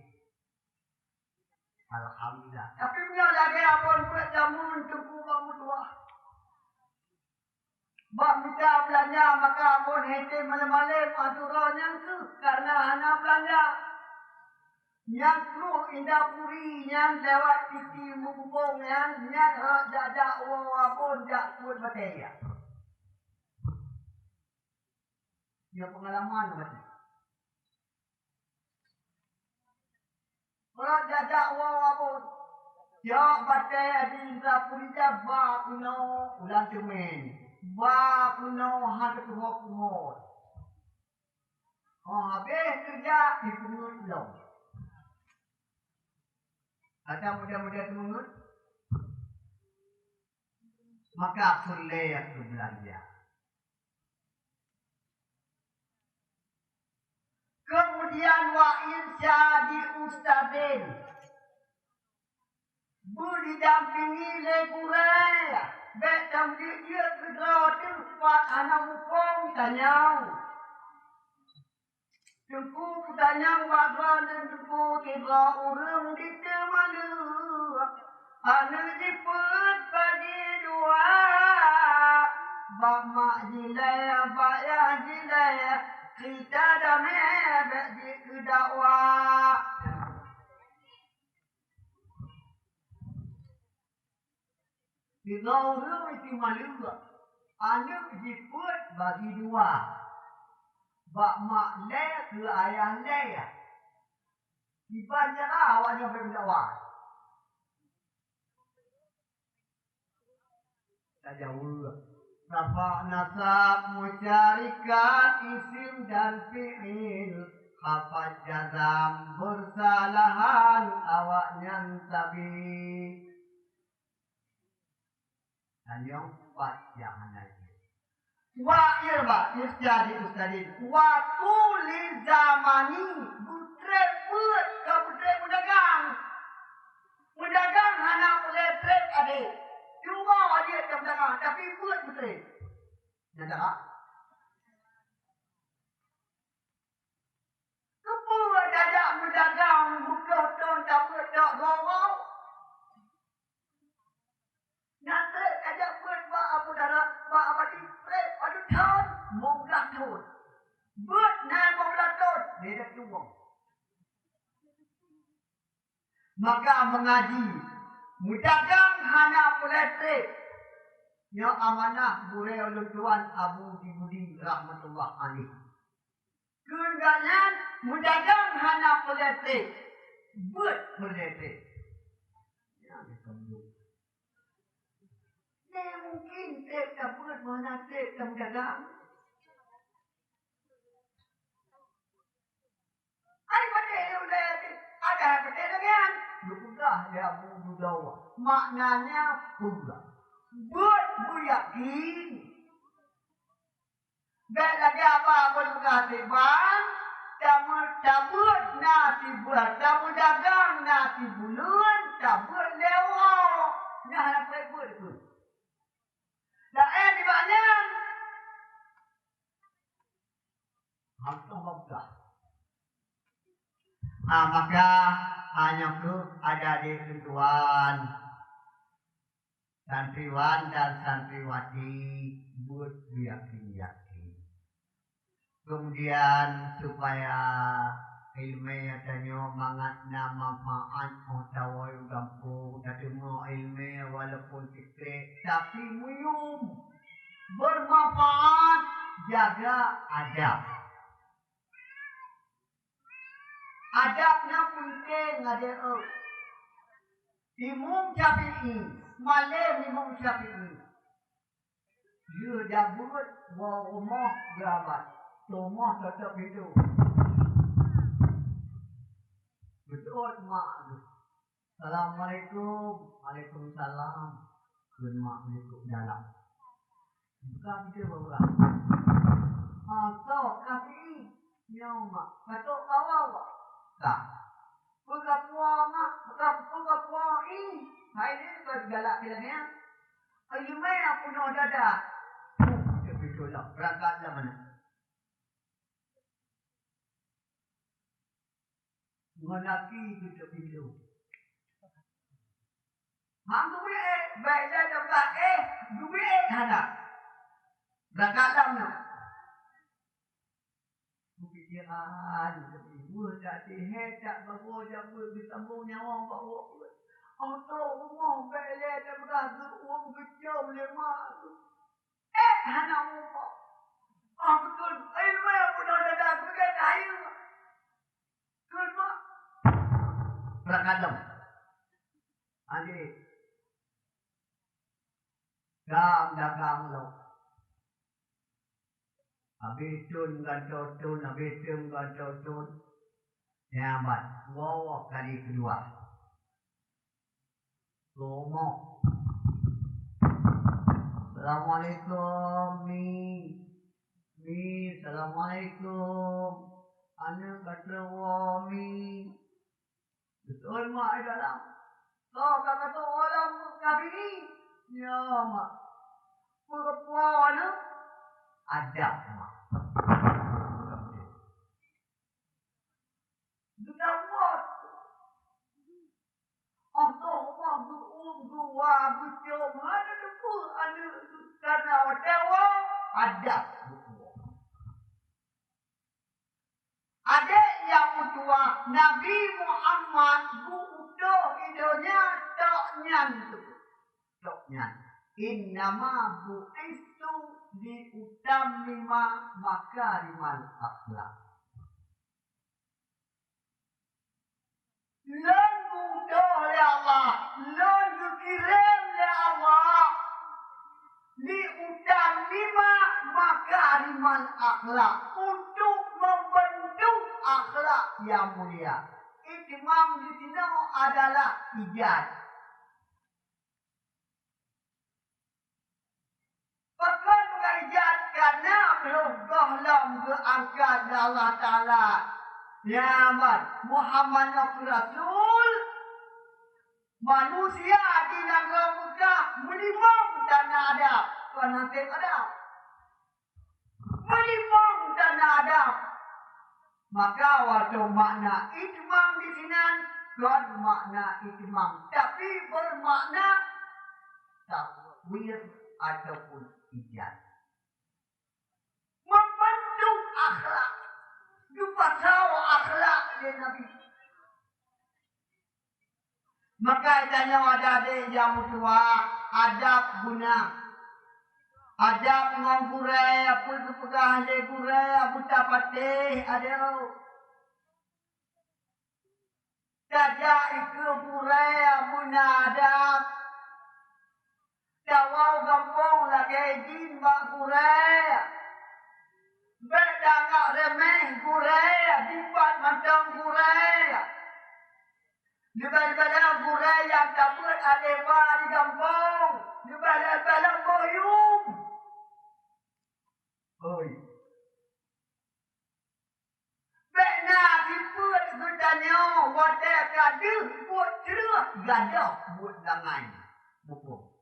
C: Alhamdulillah. Tapi punya lagi apa buat jamu untuk kamu tua. Bak minta belanja maka pun hete malam-malam aturan yang tu karena anak belanja. Yang keluh indah puri yang lewat titi mubung yang jak uang pun jak pun bataya. Dia pengalaman berarti. Kalau jak uang pun jak bataya di indah puri jak bak kuno ulang cemen. Bak kuno hati kumur. Habis kerja di pungut long. Ada muda-muda temungut, maka boleh aku belanja. Kemudian wa irsyadi ustadin, didampingi legurai, betam dia kedraw tempat anak mupong tanyau. Tengku tanyang bakal dan tengku tiba urang di temalu. Anu jiput pagi dua. Bak mak jilai, bak ya jilai. Kita damai bak di kedakwa. Tiga urang di temalu. Anu jiput bagi dua. Bak mak le ke ayah le ya. Dibanyak awaknya berdakwah. Tak jauh. Rafa nasab musyarikat isim dan fi'il. Hafad jazam bersalahan awaknya tabi. Dan yang empat yang lain. Wa irba isjadi ustadin wa tuli zamani butre put ke butre pedagang hana boleh trek ade cuma dia pedagang tapi put butre nyata kepua dadak pedagang buka ton tak dak gawau nanti ada put ba abu dara ba abadi aduh tahun, munglah tahun. Buat nan munglah tahun, beda tuang. Maka mengaji, mudagang hana poletrik. Yang amanah bure oleh Tuan Abu Dibudi rahmatullah alaih. Keunggalan mudagang hana poletrik. Buat poletrik. Yang disebut. Mungkin trip tak buat mana trip tak dagang. Ada pada dengan bukan dia budawa. Maknanya bukan. Buat yakin. Baik lagi apa pun kasihan. Cabut nasi buat. Cabut dagang nasi bulan. Cabut lewat. Nah nak buat tu. Dah di banyak. Hampir begah. Maka hanya tu ada di ketuan santriwan dan santriwati buat yakin. Kemudian supaya ilmu tanya mangatna manfaat utawa gampang dari mau ilmu walaupun sikit tapi muyum bermanfaat jaga adab. Adabnya penting ada. Imam Syafi'i, malam Imam Syafi'i. Dia jabut bawa rumah gerabat. Rumah tetap hidup. Betul mak. Assalamualaikum. Waalaikumsalam. Kun mak hidup dalam. Bukan kita bawa. Tok Syafi'i. Ya mak. Patok awal. Tak. Bukan puang mak. Bukan puang ini. Hai ni kau galak bilangnya. Ayo mai aku nak dadah. Betul lah. Berangkat lah mana. Menaki kita hidup. Hang duit baik dah dapat duit ada. Berangkat lah mana. Pikiran ibu tak sihat tak bawa jaga disambung nyawa bawa. Auto rumah baik dah dapat uang kecil lemak. Anak umpa. Betul. Ilmu yang pun dah dah sebagai kayu. Betul. Berangkat. Adik. Dagang lo. Habis tun gantotun, habis tun gantotun. Nyamat. Wawa kali kedua. Rumah. Assalamualaikum. Mi. Assalamualaikum. Anak kata Mi. Betul mak dalam. Kau kata orang Syafi'i. Ya mak. Perempuan ada mak. Sudah buat. Allah gua berjom ada depu ada karena dewa ada. Ada yang tua Nabi Muhammad udah idenya toknya innama bu'istu li utammima makarimal akhlak. Lan butuh oleh Allah, lan dikirim oleh Allah li utammima makarimal akhlak untuk membentuk akhlak yang mulia. Itimam di sini adalah ijaz. Bahkan bukan ijaz karena belum dalam keangkat Allah Ta'ala. Nyaman Muhammad Rasul manusia di negara Mekah minimum dana adab. Tuan Nasib adab. Minimum dana adab. Maka waktu makna itmam di sini bukan makna itmam, tapi bermakna takwir ataupun ijaz. Membentuk akhlak. Dupatau akhlak dia Nabi. Maka tanya ada yang tua adab guna. Adab ngompurai apa pegah le gurai apa tapate ada. Saja ikut gurai guna adab. Tawau gampang lagi jin bak gurai. Beda nak remeh gurai, dipat macam gurai. Dibalik-balik gurai yang dapat aleba di kampung. Dibalik-balik boyum. Oi. Bena diput gudanya, wadah kadu, buat cerah, gadah buat dangai. Buku.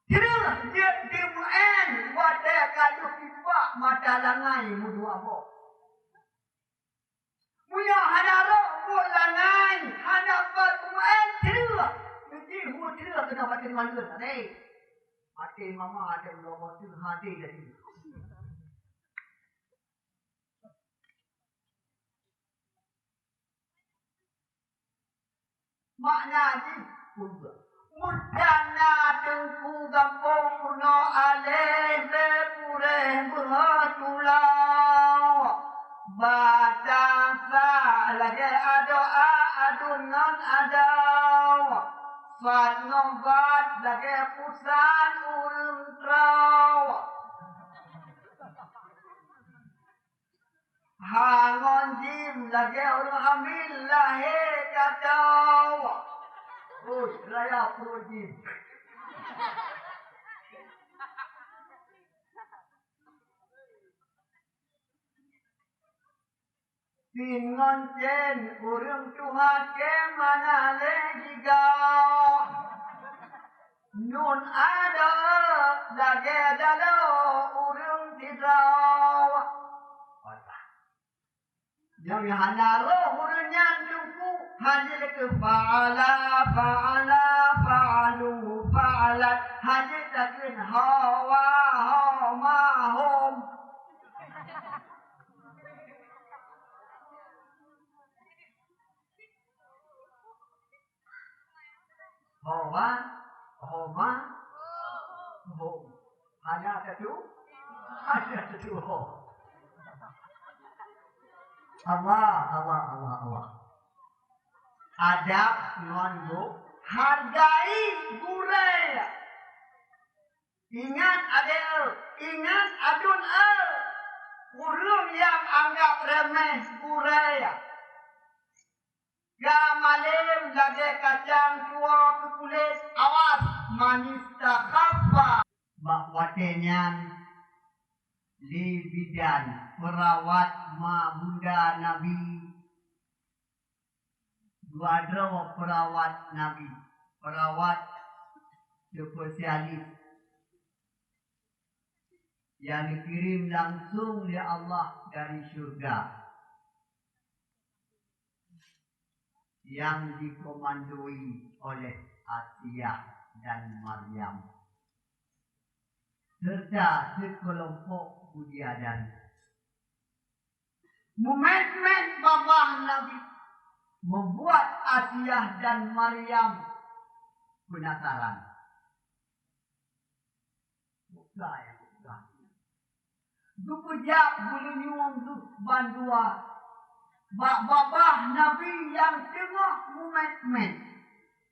C: Cerah, dia dimu'an, wadah kadu pipak, mata langai, mudu abok. Punya hanarok buat langai, hanap buat mu'an, cerah. Jadi, buat cerah kena makin malu, tadi. Hati mama ada berapa tu hati tadi. Maknanya juga. Mudana tengku gampung purno alih sepureh bertulau. Batasa lagi adoa adungan adau. Fat ngobat lagi pusan urung trau. Hangon jim lagi orang hamil lahir katau. Oh, raya pro jim. Tingon jen urung Tuhan ke mana lagi gau. Nun ada lagi dalau urung tidrau. Yang hana roh urunnya tungku haji ke fa'ala fa'alu fa'alat haji takun hawa homa hom. Hawa homa hom. Hanya satu hom. Allah. Adab nonbu hargai gurai. Ingat adil, ingat adun al. Urung yang anggap remeh gurai. Gamalim lagi kacang tua kulit awas manis tak apa. Bakwatenya li bidan perawat ma bunda Nabi dua perawat Nabi perawat spesialis yang dikirim langsung oleh Allah dari syurga yang dikomandoi oleh Asiyah dan Maryam serta sekelompok budiadan. Mumet babah Nabi membuat Asiyah dan Maryam penasaran. Bukan. Dupujak boleh nyuang tu bandua. Babah Nabi yang tengah mumet.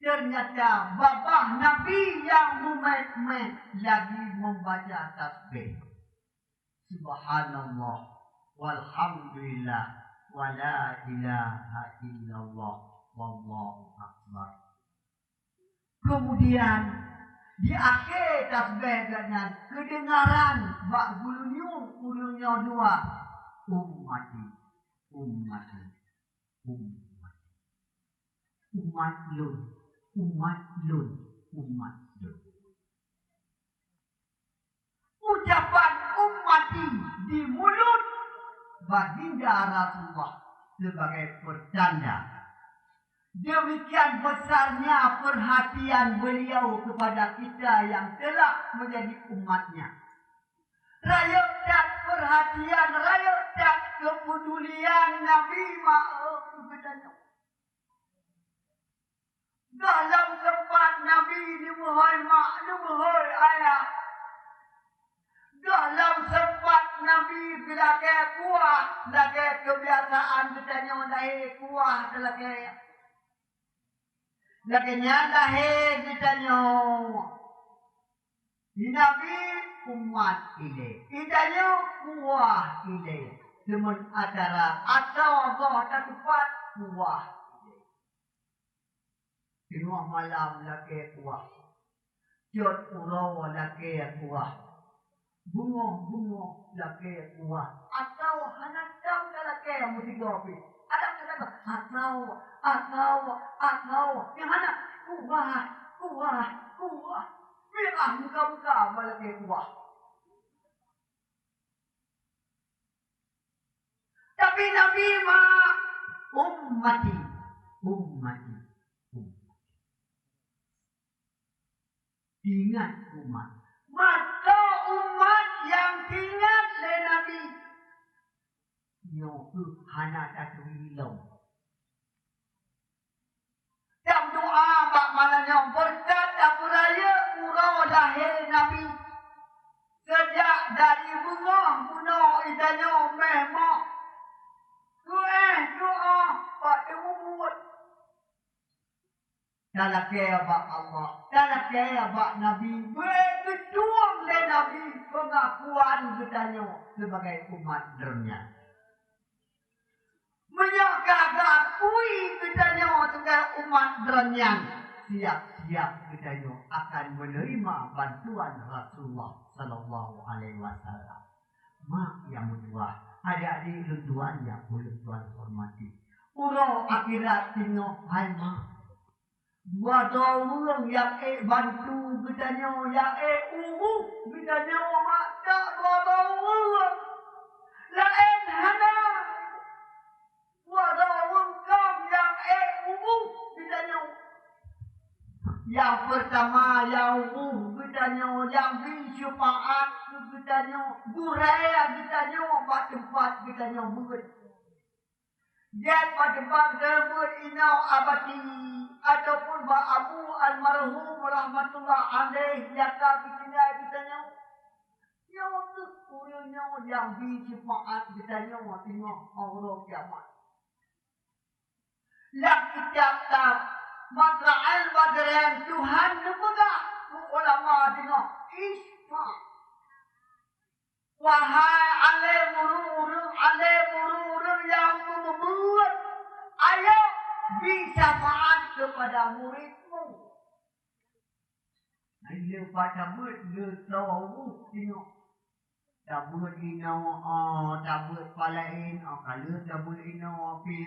C: Ternyata babah Nabi yang mumet lagi membaca tasbih. Subhanallah walhamdulillah wala ilaha illallah wallahu akbar. Kemudian di akhir tasbih dengan kedengaran bak gulunya dua ummati umat lun. Ucapan ummati di mulut baginda Rasulullah sebagai pertanda demikian besarnya perhatian beliau kepada kita yang telah menjadi umatnya. Rakyat dan perhatian, rakyat dan kepedulian Nabi Muhammad. Dalam tempat Nabi dimuhai mak, dimuhai ayah. Dalam sempat Nabi bila kaya kuah, lagi kebiasaan bertanya lahir kuah lagi. Lagi lahir bertanya. Nabi umat ini, idanya kuah ini. Semen acara atau Allah tak tepat kuah ini. Tengok malam lagi kuah. Jod urau lagi kuah. Bunga laki kuah atau hanatau laki yang mesti gopi. Ada kata atau yang mana kuah. Biar muka laki kuah. Tapi Nabi ummati. Ingat umat. Maka umat yang ingat le Nabi. Nyo hana satu hilang. Jam doa bak malanya berkat dapuraya urau lahir Nabi. Sejak dari bunga guna idanyo mehmak. Doa bak temumut. Dalam kaya bak Allah. Dalam kaya bak Nabi. Berketuang le Nabi pengakuan idanyo sebagai umat dernya. Menyangka akui kitanya sebagai umat dernya. Siap-siap kitanya akan menerima bantuan Rasulullah Sallallahu Alaihi Wasallam. Mak yang bertuah, adik-adik lunduan yang boleh tuan hormati. Urau akhirat tengok hai mak. Dua orang yang bantu kitanya, yang kitanya mak tak dua orang. Lain hana. Orang kau yang bitanya. Yang pertama yang bitanya, yang bisyafaat bitanya, guraya bitanya, mak tempat bitanya buat. Dia mak tempat tersebut inau abadi ataupun mak Abu almarhum rahmatullah alaih jaka bitanya. Yang waktu kurangnya yang bisyafaat bitanya tengok Allah kiamat. Lak kitab matra'al badran Tuhan kepada ulama tengok isfa. Wahai alim murid yang membuat ayat bisyafaat kepada muridmu. Dia pada murid dia tahu tengok. Tabut inau tabut palain kalau tabut inau pi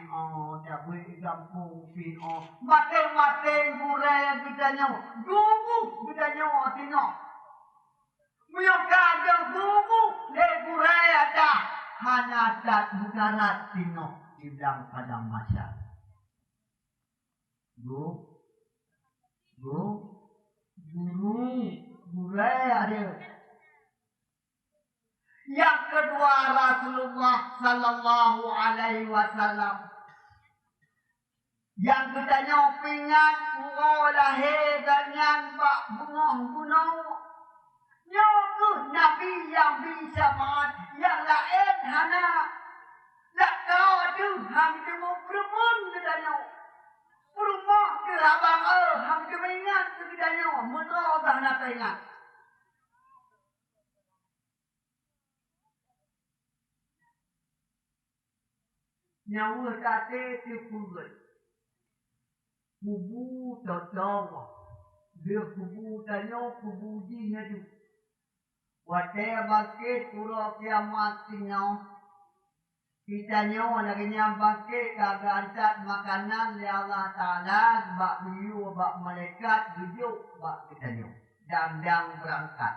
C: tabut gampung pi masing-masing burai bitanya gugu bitanya tengok muka ada gugu le burai ada hana tak bukarat tengok di dalam padang mahsyar burai ada. Yang kedua Rasulullah Sallallahu Alaihi Wasallam. Yang kitanya pingat urau lahir dan bak bungong gunung. Nyoku Nabi yang bisa mat, yang lain hana. Tak kau tu ham temu perempuan kitanya. Perumah ke abang ham temu ingat kitanya. Mudah dah nak ingat. Nyawa kate tipurut. Kubu tertawa. Dia kubu tanya kubu jinya tu. Wadah bangkit pura kiamat tinggal. Kita nyawa lagi bangkit kagak antat makanan li Allah Ta'ala. Bak biu, bak malaikat, hidup bak kita nyawa. Dang berangkat.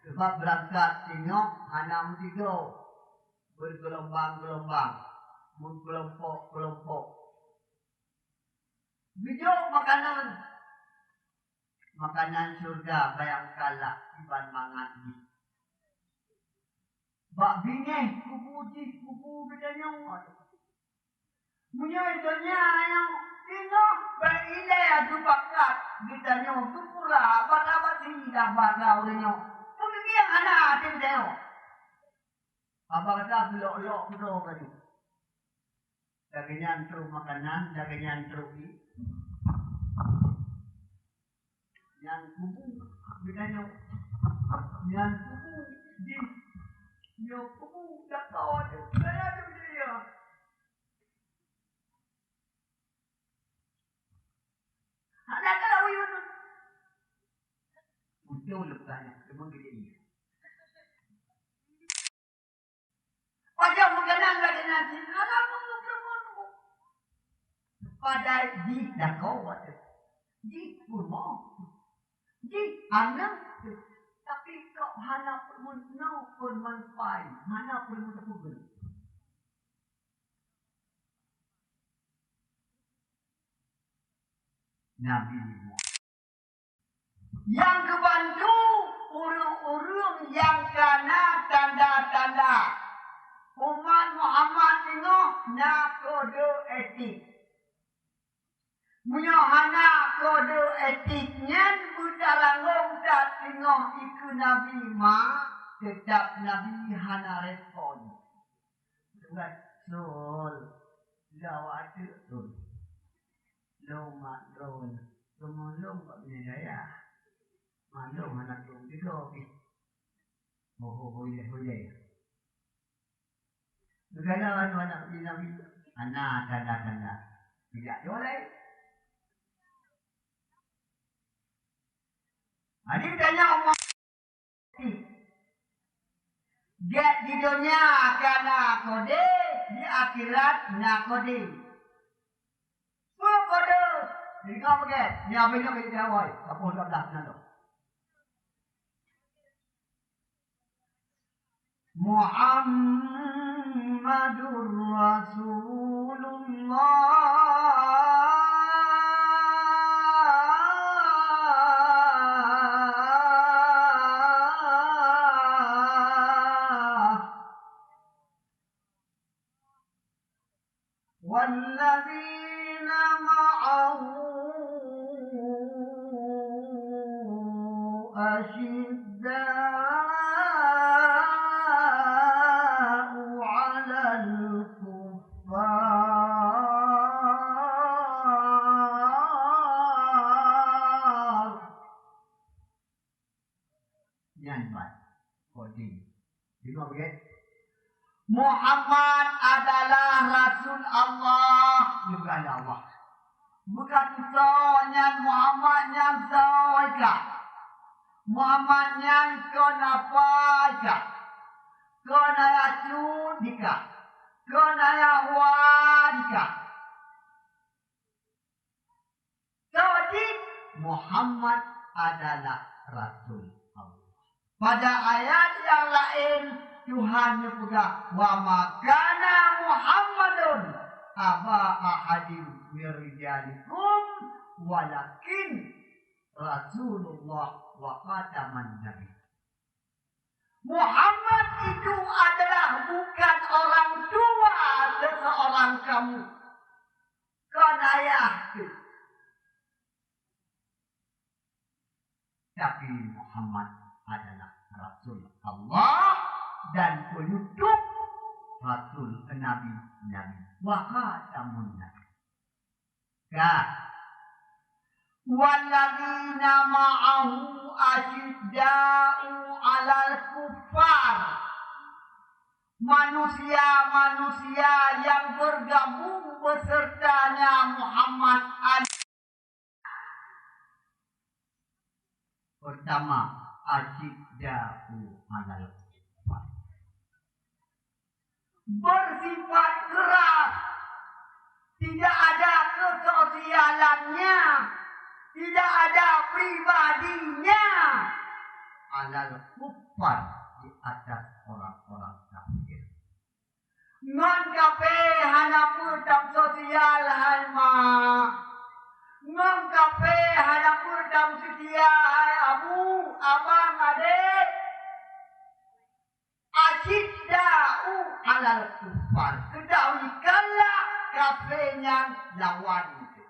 C: Sebab berangkat tengok hanam tiga. Bergelombang-gelombang, berkelompok-kelompok. Bijuk makanan surga bayangkanlah iban mangan ni. Bak bingeh kubu bedanya. Punya itunya yang tengok berilai adu bakat bedanya kupura apa sih dah bakal orangnya. Mungkin yang anak tengok. Apa kata belok-belok bro tadi. Dagingnya antru makanan, dagingnya antru ni. Yang kubu bedanya. Yang kubu di yang kubu tak tahu ada. Saya ada dia. Ada kalau itu. Muncul lepasnya, cuma gini ni. Wajah makanan lagi nanti. Anak pun perempuan. Pada di dah kau ada. Di rumah. Di anak. Tapi kau hana pun nak pun manfaat. Hana pun terpugal. Nabi Muhammad. Yang kebanyakan lawan tu urung-urung yang kena tanda-tanda. Umat Muhammad tengok nak kode etik. Menyohana kode etiknya butarangong tak tengok iku Nabi tetap Nabi hana respon. Rasul lawat tu. Loma drone. Lumulong kok ni daya. Malong anak tu tiga pi. Boleh. Negara anak Nabi anak tanda-tanda. Tidak boleh. Adik tanya Allah. Dia di dunia kena kode, di akhirat nak kode. Semua kode. Jadi kau pakai, ni apa yang kita awal? Apa yang dah nak? Muhammadur Rasulullah. والذين معه أشداء على الكفار. Nyanbat, coding. Tengok begitu. Muhammad adalah Rasul Allah. Dia bukan Allah. Bukan soalnya Muhammad yang soalnya. Muhammad yang kenapa aja. Kenaya cudika. Kenaya wadika. Jadi Muhammad adalah Rasul Allah. Pada ayat yang lain Tuhan juga wa makana Muhammadun aba ahadin mirjalikum walakin Rasulullah wa khataman nabi. Muhammad itu adalah bukan orang tua seseorang kamu. Kan ayah itu. Tapi Muhammad adalah Rasul Allah dan penutup Rasul Nabi wa khatamun nabi. Walladzina ma'ahu asyidda'u 'alal kuffar. Manusia-manusia yang bergabung besertanya Muhammad pertama asyidda'u 'alal kuffar. Bersifat keras, tidak ada kesosialannya, tidak ada pribadinya. Alal kuffar, di atas orang-orang kafir. Non kafir hanya putam sosial halma. Non kafir hanya putam setia hai abu, abang, adik. Asyidda'u alal kuffar. Ketahuikanlah kafirnya lawan itu.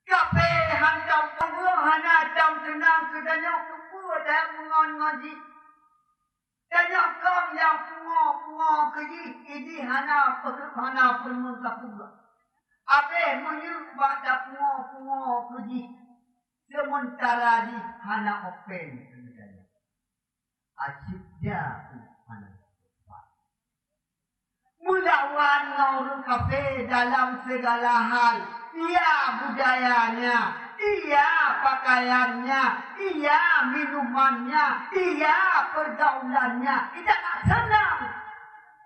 C: Kafir hantam penguh hantam tenang kedanyok kepua dah mengon ngaji. Danyok kau yang pungo keji ini hana permuntah pula. Abe menyuruh baca pungo keji. Sementara di hana open kedanya. Asyidda'u alal kuffar. Melawan orang kafir dalam segala hal. Ia budayanya, ia pakaiannya, ia minumannya, ia pergaulannya. Kita tak senang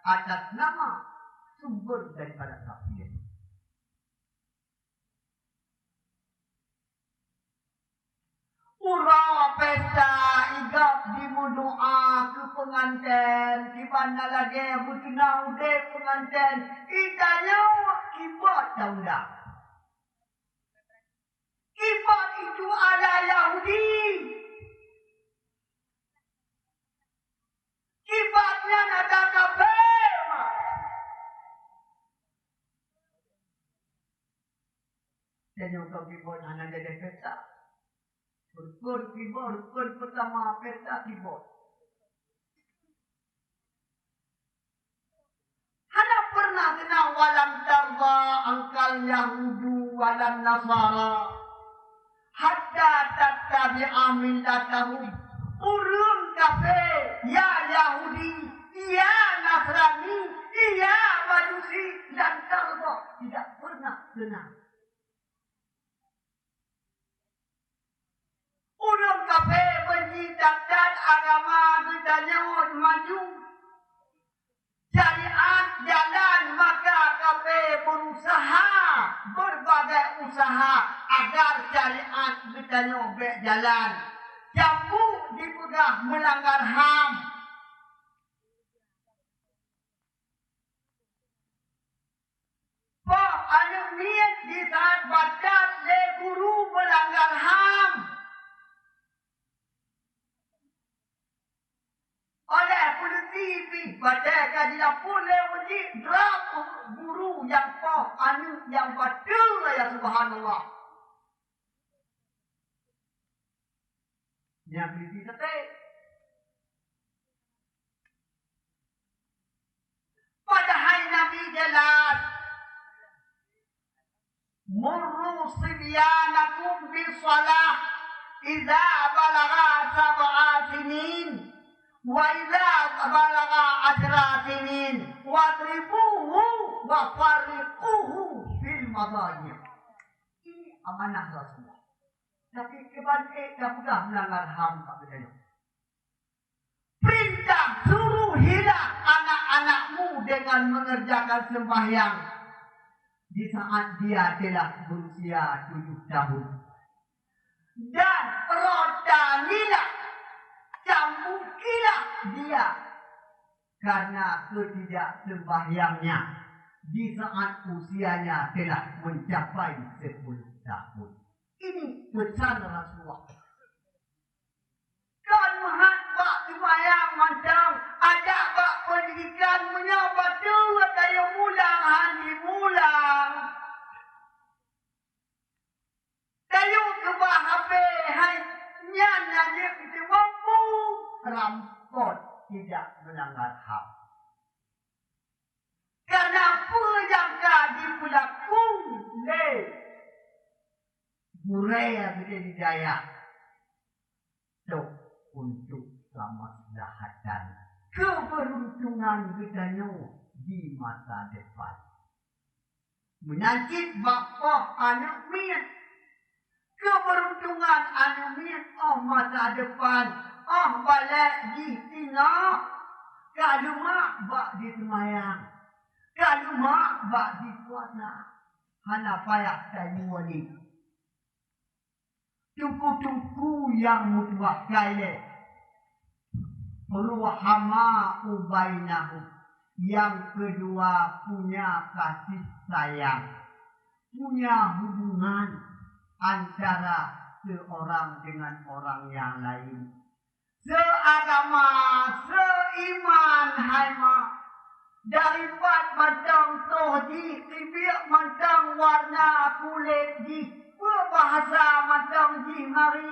C: atas nama sumber daripada kafir. Ura pesta igap dimudoa ke pengantin, di mana lagi butina ude pengantin, itanya kibat dah. Kibat Tanya kau keyboard hanya jadi peta. Rukun keyboard, rukun pertama peta keyboard. Hana pernah kenal walam tarda angkal Yahudu walam Nasara. Hatta tattabi'a millatahum. Urung kafir, ya Yahudi, ya Nasrani, ya Majusi, dan tarda. Tidak pernah kenal. Urung kafir menciptakan agama kitanya maju. Syariat jalan, maka kafir berusaha berbagai usaha agar syariat kitanya berjalan. Jambu dipegang melanggar HAM. Pak anak niat di saat baca le guru melanggar HAM. Oleh politik baca kajian pun lewati drop guru yang pak anak yang betul ya subhanallah. Yang kritik ketik. Padahal Nabi jelas. Murru sibyanakum bisalah. Iza balagha sab'a sinin. Wa iza balagha 10 sinin. Wadribuhu wa farriquhu fil madaji'. Ini amanah Rasulullah. Tapi kebalik dah pegang melanggar HAM tak berjaya. Perintah suruh hilang anak-anakmu dengan mengerjakan sembahyang di saat dia telah berusia 7 tahun. Dan rodanilah, cambukilah dia karena ketidaksembahyangnya di saat usianya telah mencapai 10 tahun. Ini pesan Rasulullah. Kan mahat bak semayang macam ada bak pendidikan menyapa tu daya mulang hari mulang. Dayu kebah hape hai nyan aja kita mampu rampot tidak melanggar HAM. Karena apa yang kadi berlaku Buraya kita didaya untuk kemaslahatan keberuntungan kita di masa depan. Menyangkut bapa anak mian keberuntungan anak mian masa depan balik di tina kalau mak bak di semayang kalau mak bak di puasa hana payah saya wali. Tuku-tuku yang mutwakkale ruhama ubainahum. Yang kedua punya kasih sayang, punya hubungan antara seorang dengan orang yang lain, seagama, seiman, haima. Daripada macam tohdi, tibik macam warna kulit di berbahasa macam jimari,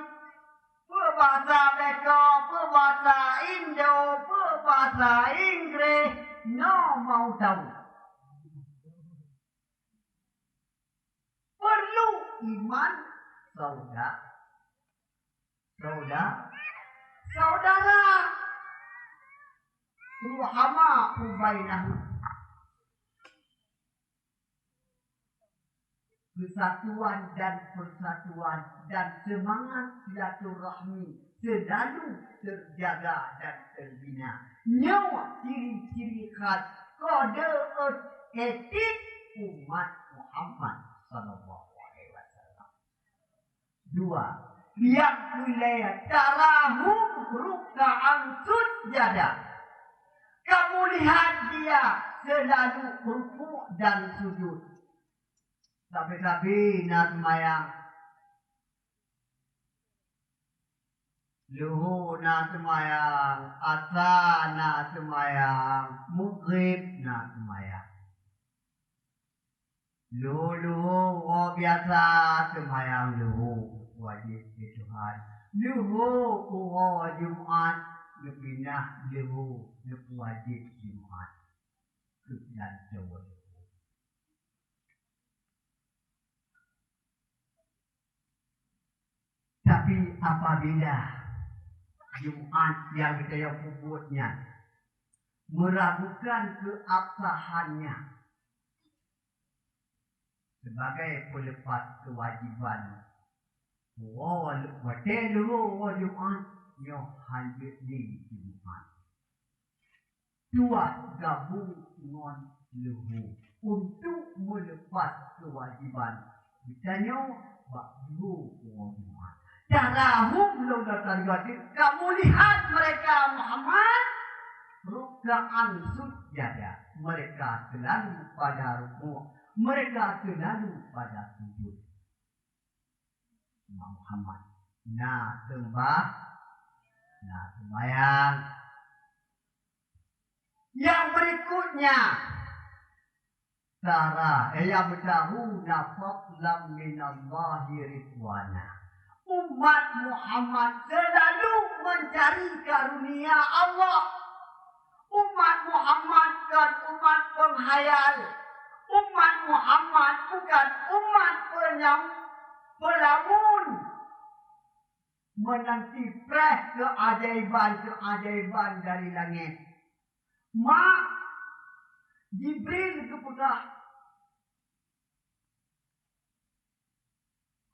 C: berbahasa Beka, berbahasa Indo, berbahasa Inggeris, no mau tahu. Perlu iman saudara, ruhama ubainahum. Kesatuan dan persatuan dan semangat silaturahmi selalu terjaga dan terbina. Nyawa ciri-ciri khas kode etik umat Muhammad sallallahu alaihi wasallam. 2. Yang wilayah tarahum ruka'an sujada. Kamu lihat dia selalu rukuk dan sujud. Tapi nak semayang, luhur nak semayang, asar nak semayang, maghrib nak semayang. Luhur orang biasa sembahyang luhur wajib di Tuhan. Luhur orang Jumaat berpindah luhur wajib Jumaat. Kemudian jauh. Tapi apabila Jumaat yang kita puputnya meragukan keabsahannya sebagai pelepas kewajiban hotel dulu Jumaat yo hadir di Jumaat tuah gabung dengan luhur untuk melepas kewajiban misalnya bakdu Jumaat cara belum datang jadi kamu lihat mereka Muhammad rukaan sujada mereka selalu pada rukuk mereka selalu pada sujud Muhammad sembahyang yang berikutnya cara yang bertahu nafaqlam minallahi ridwana umat Muhammad selalu mencari karunia Allah. Umat Muhammad bukan umat penghayal. Umat Muhammad bukan umat pelamun. Menanti pres keajaiban dari langit. Jibril kepada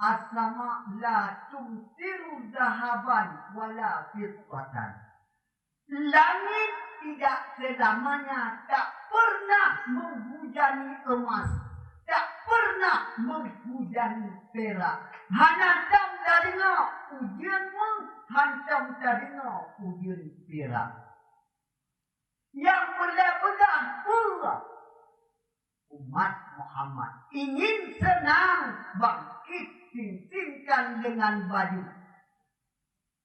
C: As-sama la tumtiru zahaban wala fiddatan. Langit tidak selamanya tak pernah menghujani emas, tak pernah menghujani perak. Hantam darinya ujianmu, hantam darinya ujian perak. Yang benar-benar pula umat Muhammad ingin senang bangkit cincingkan dengan baju.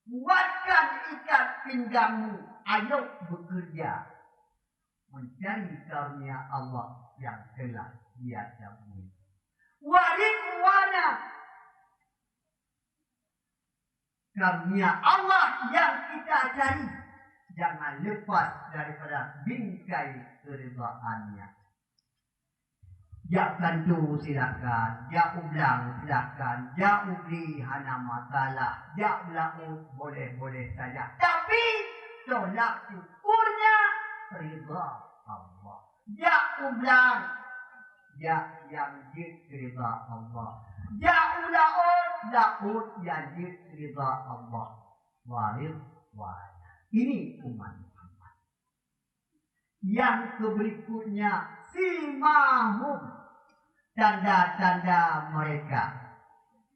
C: Kuatkan ikat pinggangmu. Ayo bekerja. Mencari karunia Allah yang telah Dia cabut. Waridwana. Karunia Allah yang kita cari. Jangan lepas daripada bingkai keredaannya. Ya tentu silakan, ya ulang silakan, ya ubli hana masalah, ya laut boleh-boleh saja. Tapi tolak ukurnya ridha Allah. Ya ulang, ya yang ridha Allah. Ya laut yang ridha Allah. Warid. Ini umat Muhammad. Yang berikutnya simahum. Tanda-tanda mereka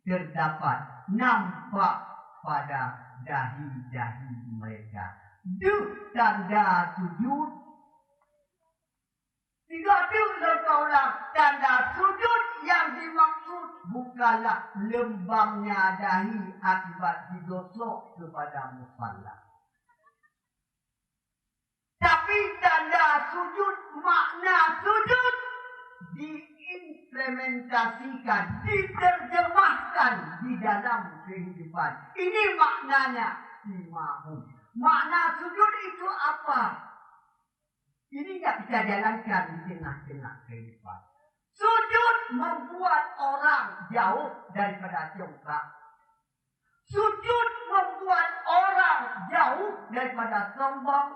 C: terdapat nampak pada dahi-dahi mereka. Tanda sujud. Tiga taulah tanda sujud yang dimaksud bukanlah lembamnya dahi akibat digosok kepada musalla. Tapi tanda sujud, makna sujud diimplementasikan, diterjemahkan di dalam kehidupan. Ini maknanya imam. Makna sujud itu apa? Ini yang kita jalankan di tengah-tengah kehidupan. Sujud membuat orang jauh daripada congkak. Sujud membuat orang jauh daripada sombong.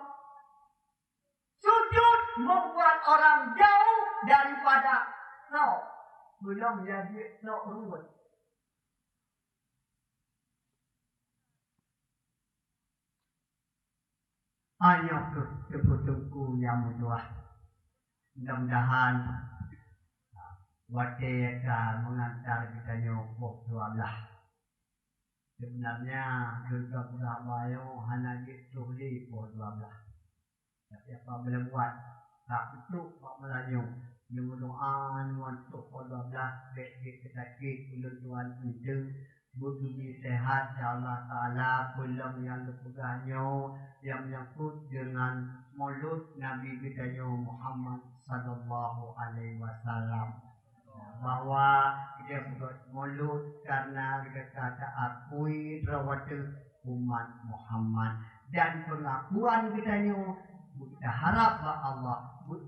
C: Sujud membuat orang jauh daripada belum jadi ruwet. Hanya keputusanku yang mudah. Mudah-mudahan Wateka mengantar kita nyokok Allah. Sebenarnya juga Purabayo hanya gitu di Allah. Tapi apa boleh buat? Tak betul Pak Melayu. Yang berdoa untuk Allah baik sakit ulun Tuhan itu budi sehat Allah Taala belum yang berpeganyo yang menyangkut dengan mulut Nabi kita Muhammad sallallahu alaihi wasallam. bahwa dia buat mulut karena dia kata akui rawatu umat Muhammad dan pengakuan kita kita harap Allah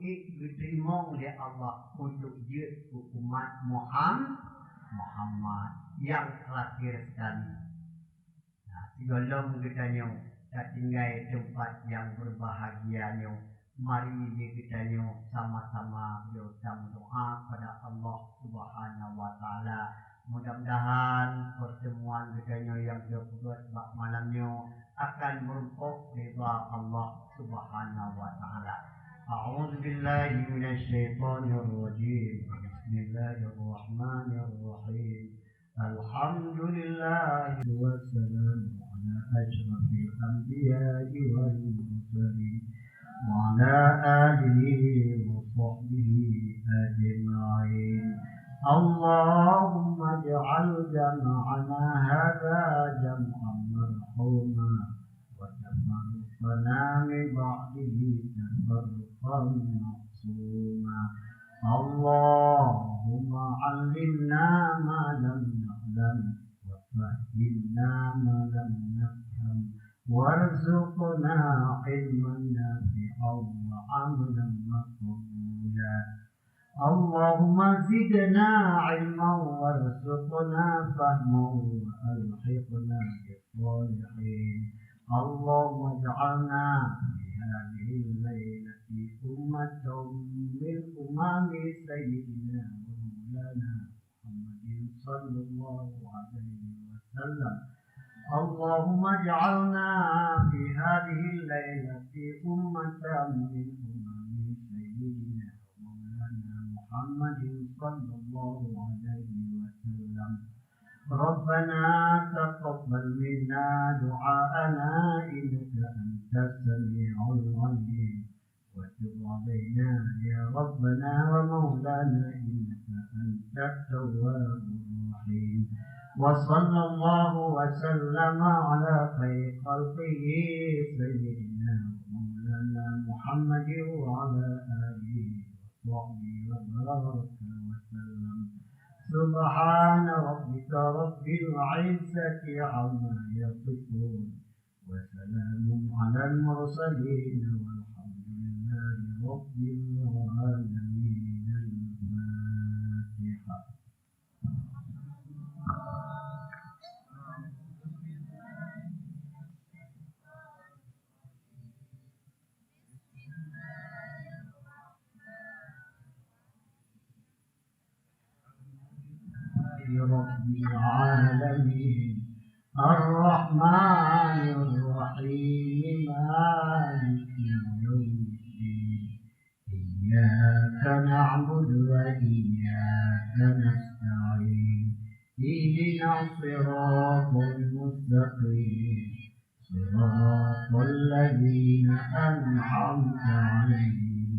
C: diterima oleh Allah untuk dia umat Muhammad yang terakhir sekali. Nah, segala kita tak tinggal tempat yang berbahagia mari kita sama-sama berdoa kepada Allah Subhanahu wa taala. Mudah-mudahan pertemuan kita yang dibuat malamnya akan merupakan ridha Allah Subhanahu wa taala. A'udzu billahi minasy syaithanir rajim. Bismillahirrahmanirrahim. Alhamdulillah wassalamu ala asyrafil anbiya'i wal mursalin wa ala alihi wa sahbihi ajma'in. Allahumma ij'al jam'ana hadza jam'an marhuma wa tafarraqna min ba'dihi tafarraqan ma'suma. Allahumma 'allimna ma lam na'lam wa fahhimna ma lam nafham warzuqna 'ilman nafi'an wa 'amalan maqbula. Allahumma zidna 'ilman warzuqna fahman wa alhiqna bis-shalihin. Allahumma ij'alna fi hadhihi al-lailati ummatan min umami sayyidina wa maulana Muhammadin sallallahu alaihi wasallam. Allahumma ij'alna fi hadhihi al-lailati ummatan min umami sayyidina wa maulana Muhammadin sallallahu alaihi wasallam. ربنا تقبل منا دعاءنا إنك أنت السميع العليم وتب علينا يا ربنا ومولانا إنك أنت التواب الرحيم. وصلى الله وسلم على خير خلقه سيدنا ومولانا محمد وعلى آله وصحبه وبارك وسلم. سبحان ربك رب العزة عما يصفون وسلام على المرسلين والحمد لله رب العالمين. الفاتحة. رب العالمين الرحمن الرحيم مالك يوم الدين إياك نعبد وإياك نستعين اهدنا الصراط المستقيم صراط الذين أنعمت عليهم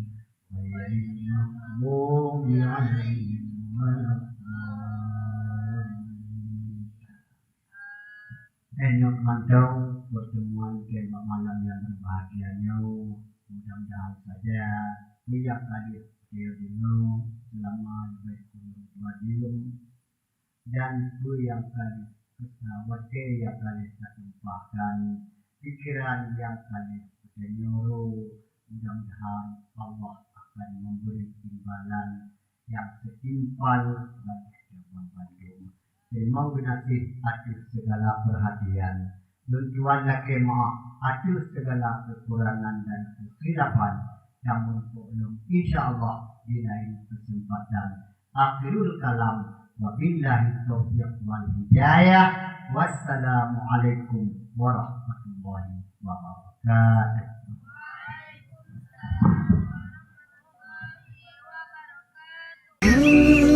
C: غير المغضوب عليهم ولا Enak mantau pertemuan kemak malam yang berbahagianya. Mudah-mudahan saja biar hadir dino selama berkumpul dan yang kali kesawate yang kali tumpahkan pikiran yang kali menyuruh. Mudah-mudahan Allah akan memberi imbalan yang setimpal bagi Jawa Bandung. Memang binasih atas segala perhatian. Tujuan laki maaf atas segala kekurangan dan kesilapan. Namun insyaAllah di lain kesempatan. Akhirul kalam. Wabillahi taufiq wal hidayah. Wassalamualaikum warahmatullahi wabarakatuh.
B: Waalaikumsalam.